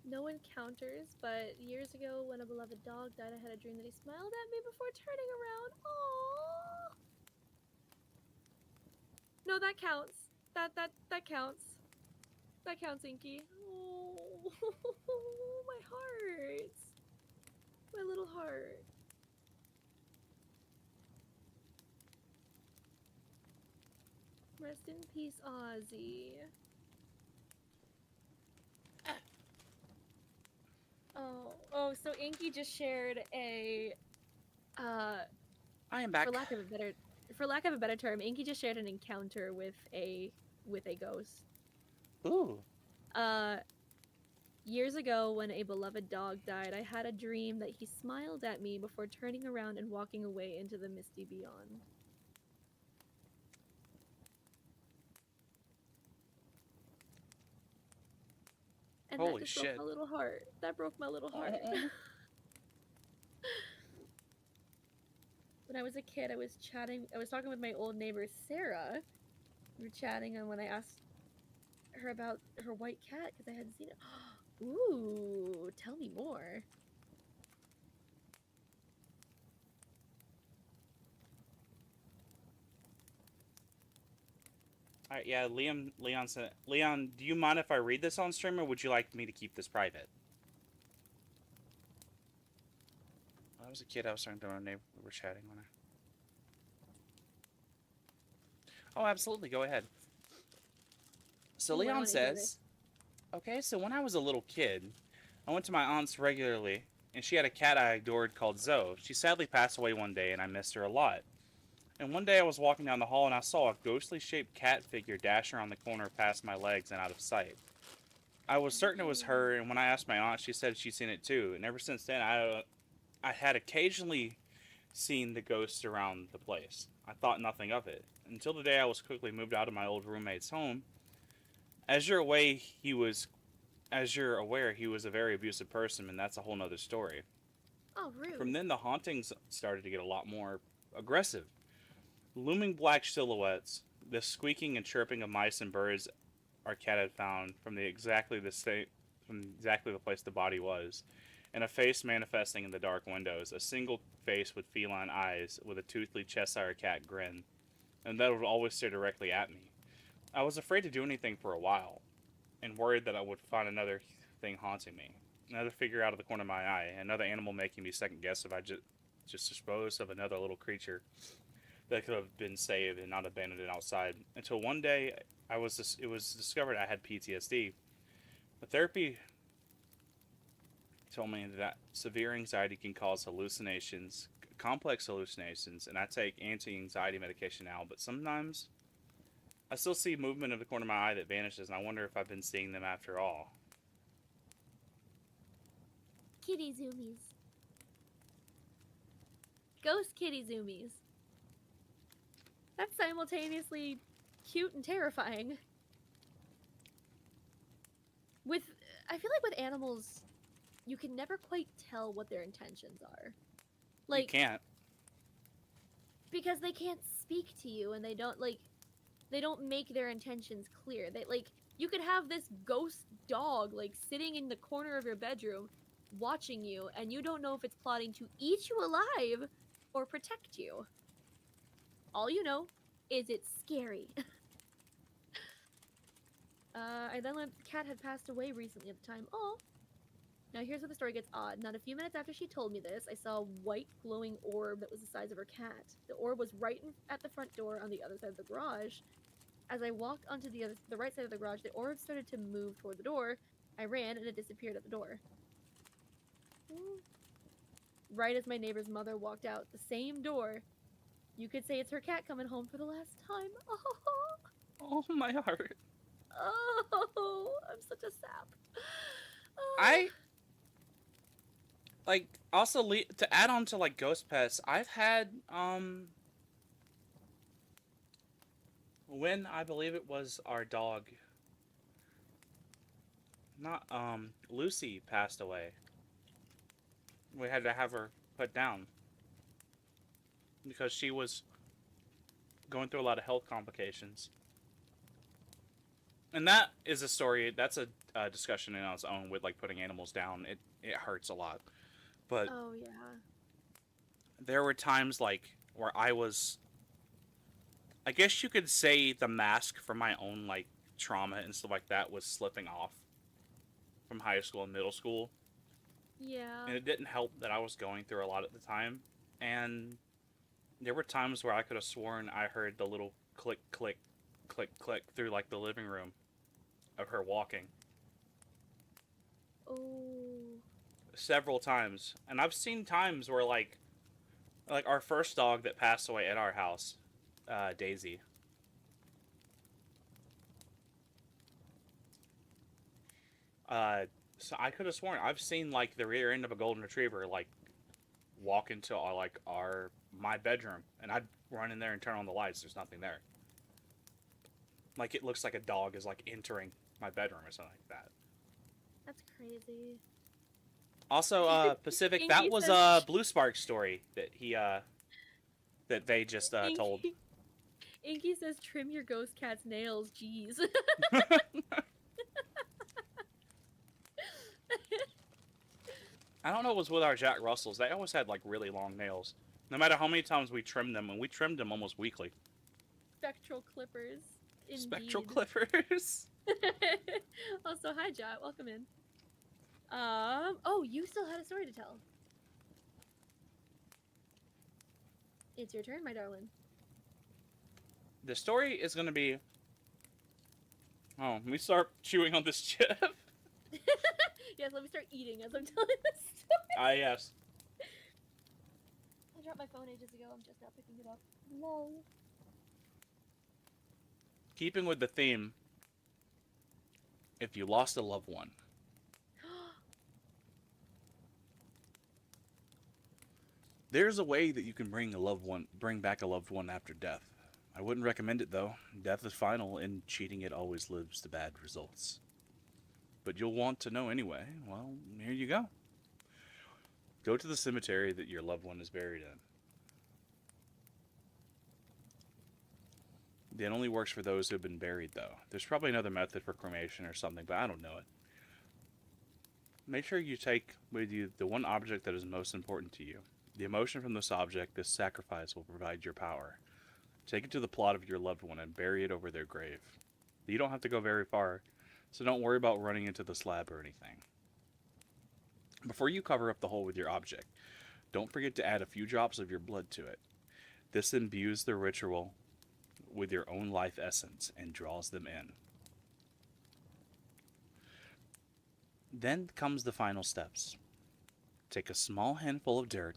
No encounters, but years ago when a beloved dog died, I had a dream that he smiled at me before turning around. Aww. No, that counts. That counts. That counts, Inky. Oh, my heart. My little heart. Rest in peace, Ozzy. Oh, so Inky just shared a I am back. for lack of a better term, Inky just shared an encounter with a ghost. Ooh. Years ago when a beloved dog died, I had a dream that he smiled at me before turning around and walking away into the misty beyond. And Holy that just shit. broke my little heart. That broke my little heart. When I was a kid, I was talking with my old neighbor, Sarah. We were chatting, and when I asked her about her white cat, because I hadn't seen it. Ooh, tell me more. Alright, yeah, Leon said, Leon, do you mind if I read this on stream, or would you like me to keep this private? When I was a kid, I was talking to our neighbor, we were chatting on her. Oh, absolutely, go ahead. So Ooh, I Leon wanna hear says, this. okay, so when I was a little kid, I went to my aunt's regularly, and she had a cat I adored called Zoe. She sadly passed away one day, and I missed her a lot. And one day I was walking down the hall, and I saw a ghostly-shaped cat figure dash around the corner past my legs and out of sight. I was certain it was her, and when I asked my aunt, she said she'd seen it too. And ever since then, I had occasionally seen the ghosts around the place. I thought nothing of it, until the day I was quickly moved out of my old roommate's home. As you're aware, he was a very abusive person, and that's a whole nother story. Oh, rude. From then, the hauntings started to get a lot more aggressive. Looming black silhouettes, the squeaking and chirping of mice and birds our cat had found from exactly the place the body was, and a face manifesting in the dark windows. A single face with feline eyes, with a toothy Cheshire cat grin, and that would always stare directly at me. I was afraid to do anything for a while, and worried that I would find another thing haunting me. Another figure out of the corner of my eye, another animal making me second guess if I just disposed of another little creature that could have been saved and not abandoned outside. Until one day, it was discovered I had PTSD. The therapy told me that severe anxiety can cause hallucinations, complex hallucinations, and I take anti-anxiety medication now, but sometimes I still see movement of the corner of my eye that vanishes, and I wonder if I've been seeing them after all. Kitty zoomies. Ghost kitty zoomies. That's simultaneously cute and terrifying. I feel like with animals, you can never quite tell what their intentions are. You can't. Because they can't speak to you, and they don't make their intentions clear. You could have this ghost dog sitting in the corner of your bedroom watching you, and you don't know if it's plotting to eat you alive or protect you. All you know is it's scary. I then learned the cat had passed away recently at the time. Oh. Now here's where the story gets odd. Not a few minutes after she told me this, I saw a white glowing orb that was the size of her cat. The orb was right at the front door on the other side of the garage. As I walked onto the right side of the garage, the orb started to move toward the door. I ran and it disappeared at the door. Right as my neighbor's mother walked out the same door, you could say it's her cat coming home for the last time. Oh, my heart. Oh, I'm such a sap. I also to add on to ghost pets. I've had when I believe it was our dog, not Lucy, passed away. We had to have her put down because she was going through a lot of health complications. And that is a story, that's a discussion in its own with putting animals down. It hurts a lot. But oh yeah. There were times where I guess you could say the mask from my own trauma and stuff like that was slipping off from high school and middle school. Yeah. And it didn't help that I was going through a lot at the time. And there were times where I could have sworn I heard the little click, click, click, click through the living room of her walking. Oh. Several times. And I've seen times where our first dog that passed away at our house, Daisy. So I could have sworn I've seen the rear end of a golden retriever walk into my bedroom, and I'd run in there and turn on the lights. There's nothing there. It looks like a dog is entering my bedroom or something like that. That's crazy. Also, Pacific, that was a Blue Spark story that that they just told. Inky says, "Trim your ghost cat's nails." Jeez. I don't know what was with our Jack Russells. They always had really long nails. No matter how many times we trimmed them, and we trimmed them almost weekly. Spectral clippers. Indeed. Spectral clippers. Also, hi Jot, welcome in. Oh, you still had a story to tell. It's your turn, my darling. The story is going to be... Oh, let me start chewing on this chip. Yes, let me start eating as I'm telling this story. Ah, yes. I dropped my phone ages ago, I'm just now picking it up. Lol. Keeping with the theme, if you lost a loved one. There's a way that you can bring back a loved one after death. I wouldn't recommend it though. Death is final, and cheating it always leads to bad results. But you'll want to know anyway. Well, here you go. Go to the cemetery that your loved one is buried in. It only works for those who have been buried, though. There's probably another method for cremation or something, but I don't know it. Make sure you take with you the one object that is most important to you. The emotion from this object, this sacrifice, will provide your power. Take it to the plot of your loved one and bury it over their grave. You don't have to go very far, so don't worry about running into the slab or anything. Before you cover up the hole with your object, don't forget to add a few drops of your blood to it. This imbues the ritual with your own life essence and draws them in. Then comes the final steps. Take a small handful of dirt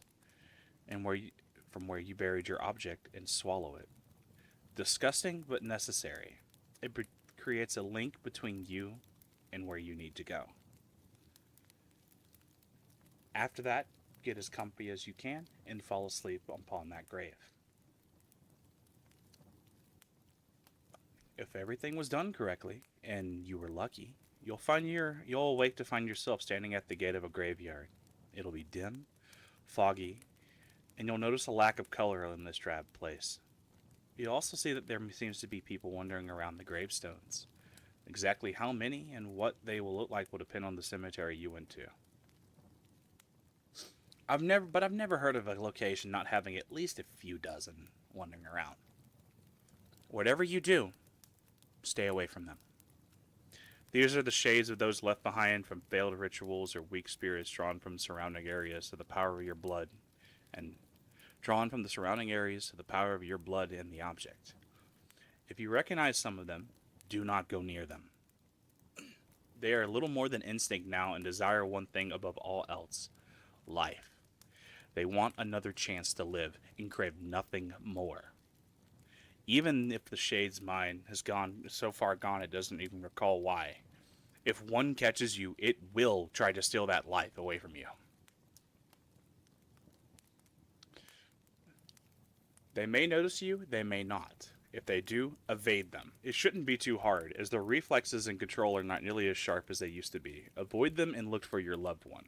and from where you buried your object and swallow it. Disgusting but necessary. It creates a link between you and where you need to go. After that, get as comfy as you can and fall asleep upon that grave. If everything was done correctly and you were lucky, you'll awake to find yourself standing at the gate of a graveyard. It'll be dim, foggy, and you'll notice a lack of color in this drab place. You'll also see that there seems to be people wandering around the gravestones. Exactly how many and what they will look like will depend on the cemetery you went to. I've never heard of a location not having at least a few dozen wandering around. Whatever you do, stay away from them. These are the shades of those left behind from failed rituals or weak spirits drawn from surrounding areas to the power of your blood and the object. If you recognize some of them, do not go near them. They are little more than instinct now and desire one thing above all else: life. They want another chance to live and crave nothing more. Even if the shade's mind has gone so far gone it doesn't even recall why. If one catches you, it will try to steal that life away from you. They may notice you, they may not. If they do, evade them. It shouldn't be too hard, as their reflexes and control are not nearly as sharp as they used to be. Avoid them and look for your loved one.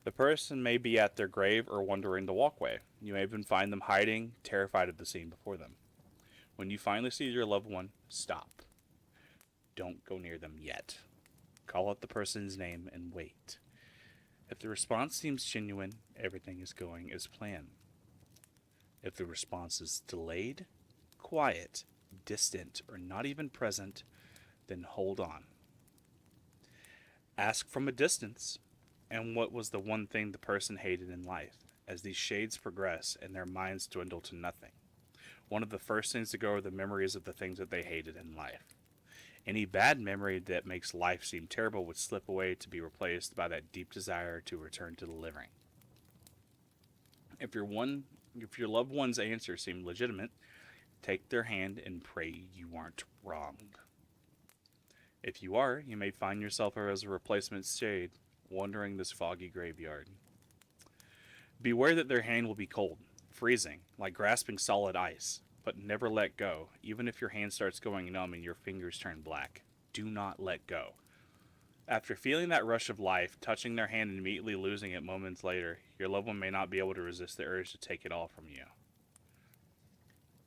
The person may be at their grave or wandering the walkway. You may even find them hiding, terrified of the scene before them. When you finally see your loved one, stop. Don't go near them yet. Call out the person's name and wait. If the response seems genuine, everything is going as planned. If the response is delayed, quiet, distant, or not even present, then hold on. Ask from a distance, and what was the one thing the person hated in life, as these shades progress and their minds dwindle to nothing. One of the first things to go are the memories of the things that they hated in life. Any bad memory that makes life seem terrible would slip away to be replaced by that deep desire to return to the living. If your loved one's answer seemed legitimate, take their hand and pray you aren't wrong. If you are, you may find yourself as a replacement shade wandering this foggy graveyard. Beware that their hand will be cold, freezing, like grasping solid ice, but never let go. Even if your hand starts going numb and your fingers turn black, do not let go. After feeling that rush of life, touching their hand and immediately losing it moments later, your loved one may not be able to resist the urge to take it all from you.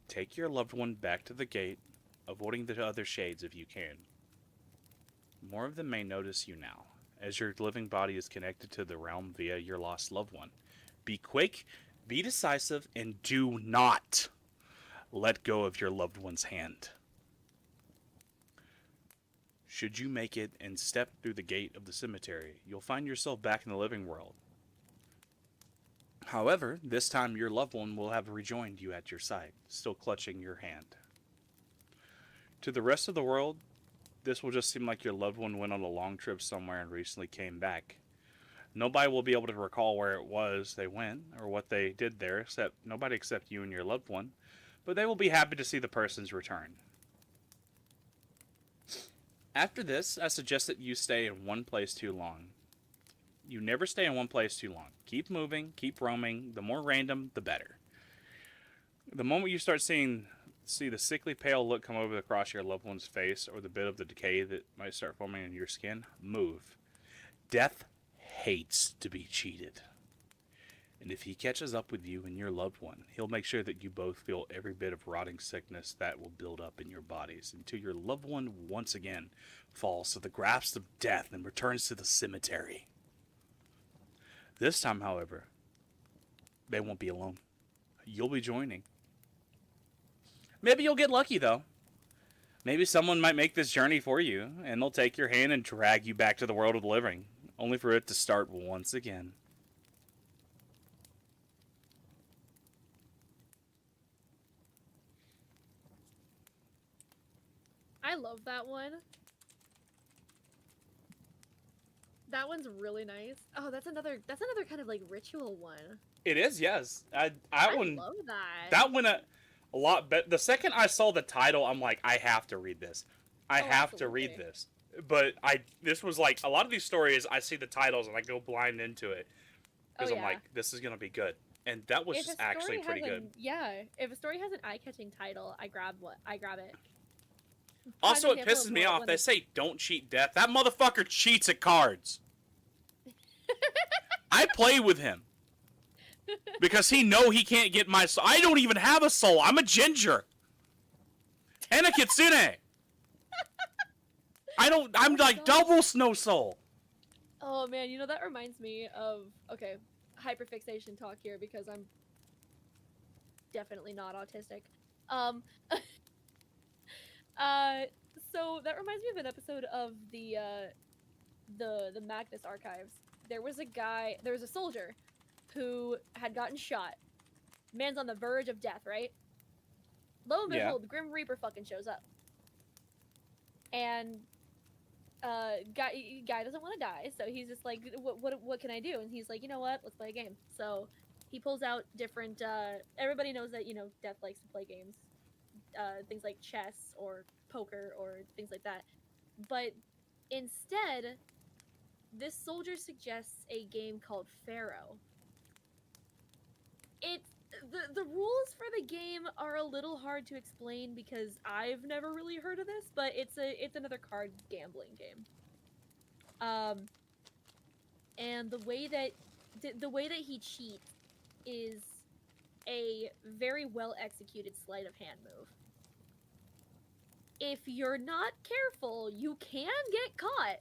Take your loved one back to the gate, avoiding the other shades if you can. More of them may notice you now, as your living body is connected to the realm via your lost loved one. Be quick, be decisive, and do not let go of your loved one's hand. Should you make it and step through the gate of the cemetery, you'll find yourself back in the living world. However, this time your loved one will have rejoined you at your side, still clutching your hand. To the rest of the world, this will just seem like your loved one went on a long trip somewhere and recently came back. Nobody will be able to recall where it was they went or what they did there, nobody except you and your loved one, but they will be happy to see the person's return. After this, I suggest that you stay in one place too long. You never stay in one place too long. Keep moving, keep roaming. The more random, the better. The moment you start see the sickly pale look come over across your loved one's face or the bit of the decay that might start forming in your skin, move. Death hates to be cheated. And if he catches up with you and your loved one, he'll make sure that you both feel every bit of rotting sickness that will build up in your bodies until your loved one once again falls to the grasp of death and returns to the cemetery. This time, however, they won't be alone. You'll be joining. Maybe you'll get lucky, though. Maybe someone might make this journey for you, and they'll take your hand and drag you back to the world of the living, only for it to start once again. I love that one. That one's really nice. Oh, that's another kind of like ritual one. It is, yes. I love that. That one a lot better. The second I saw the title, I'm like, I have to read this. I have to read this. But this was like, a lot of these stories, I see the titles and I go blind into it. Because I'm like, this is going to be good. And that was just actually pretty good. Yeah, if a story has an eye-catching title, I grab it. Also, it pisses me off. They say don't cheat death. That motherfucker cheats at cards. I play with him. Because he can't get my soul. I don't even have a soul. I'm a ginger. And a kitsune. I'm like double snow soul. Oh man, you know, that reminds me of, okay, hyperfixation talk here because I'm definitely not autistic. So that reminds me of an episode of the Magnus Archives. There was a soldier who had gotten shot. Man's on the verge of death, right? Lo and behold, the Grim Reaper fucking shows up. And guy doesn't want to die, so he's just like, what can I do? And he's like, you know what? Let's play a game. So he pulls out different. Everybody knows that Death likes to play games, things like chess or poker or things like that. But instead, this soldier suggests a game called Pharaoh. The rules for the game are a little hard to explain because I've never really heard of this, but it's another card gambling game. And the way that he cheats is a very well executed sleight of hand move. If you're not careful, you can get caught.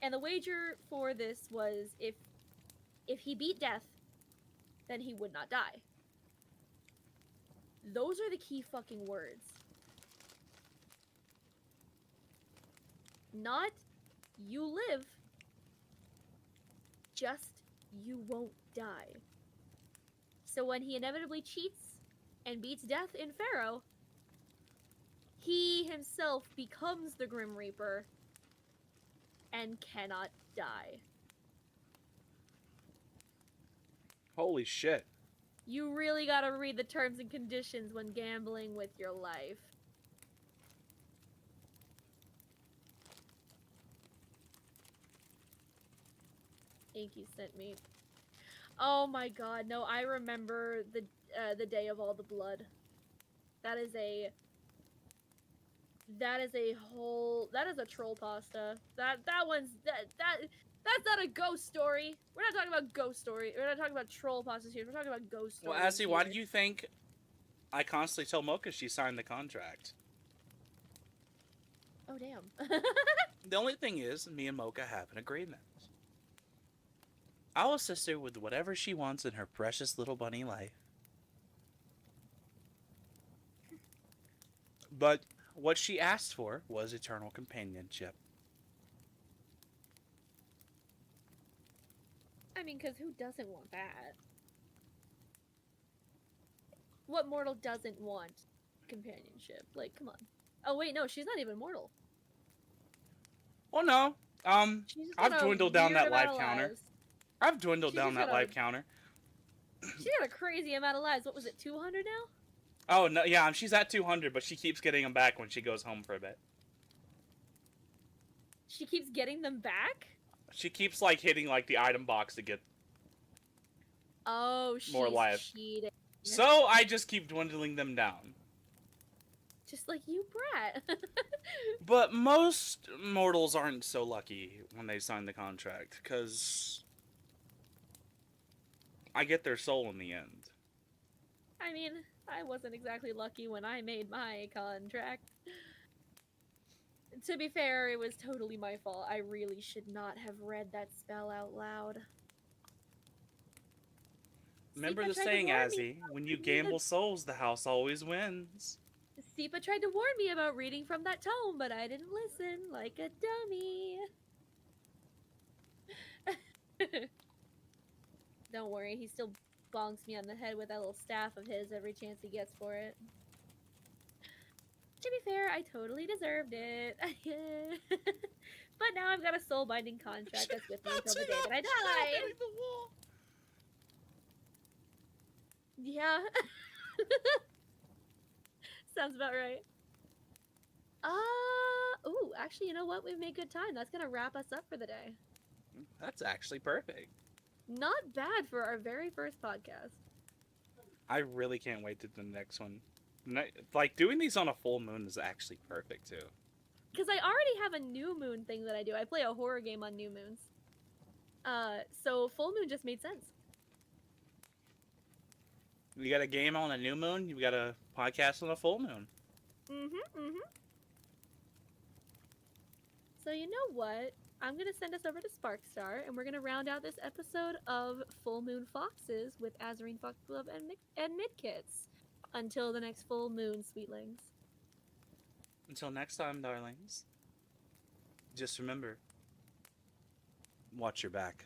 And the wager for this was if he beat death, then he would not die. Those are the key fucking words. Not you live, just you won't die. So when he inevitably cheats and beats death in Pharaoh, he himself becomes the Grim Reaper and cannot die. Holy shit. You really gotta read the terms and conditions when gambling with your life. Inky sent me. Oh my god, no, I remember the Day of All the Blood. That is a troll pasta. That's not a ghost story. We're not talking about ghost story. We're not talking about troll pastas here. We're talking about ghost stories. Well, Azzy, why do you think I constantly tell Mocha she signed the contract? Oh, damn. The only thing is, me and Mocha have an agreement. I'll assist her with whatever she wants in her precious little bunny life. But what she asked for was eternal companionship. I mean, because who doesn't want that? What mortal doesn't want companionship? Like, come on. Oh, wait, no, she's not even mortal. Oh, no. I've dwindled down that life counter. I've dwindled down that life counter. She got a crazy amount of lives. What was it, 200 now? Oh, no, yeah, she's at 200, but she keeps getting them back when she goes home for a bit. She keeps getting them back? She keeps, like, hitting, like, the item box to get more life. Cheating. So I just keep dwindling them down. Just like you, brat. But most mortals aren't so lucky when they sign the contract, because I get their soul in the end. I mean, I wasn't exactly lucky when I made my contract. To be fair, it was totally my fault. I really should not have read that spell out loud. Remember Seepa the tried to saying, warn me Azzy, about when you reading gamble souls, the house always wins. Seepa tried to warn me about reading from that tome, but I didn't listen like a dummy. Don't worry, he still bonks me on the head with that little staff of his every chance he gets for it. To be fair, I totally deserved it. But now I've got a soul-binding contract that's with me until the day that I die. Yeah. Sounds about right. Ooh, actually, you know what? We've made good time. That's gonna wrap us up for the day. That's actually perfect. Not bad for our very first podcast. I really can't wait to the next one. Like, doing these on a full moon is actually perfect, too. Because I already have a new moon thing that I do. I play a horror game on new moons. So full moon just made sense. You got a game on a new moon, you got a podcast on a full moon. So you know what? I'm going to send us over to Sparkstar, and we're going to round out this episode of Full Moon Foxes with AzurineFoxglove and Midkits. Until the next full moon, sweetlings. Until next time, darlings. Just remember, watch your back.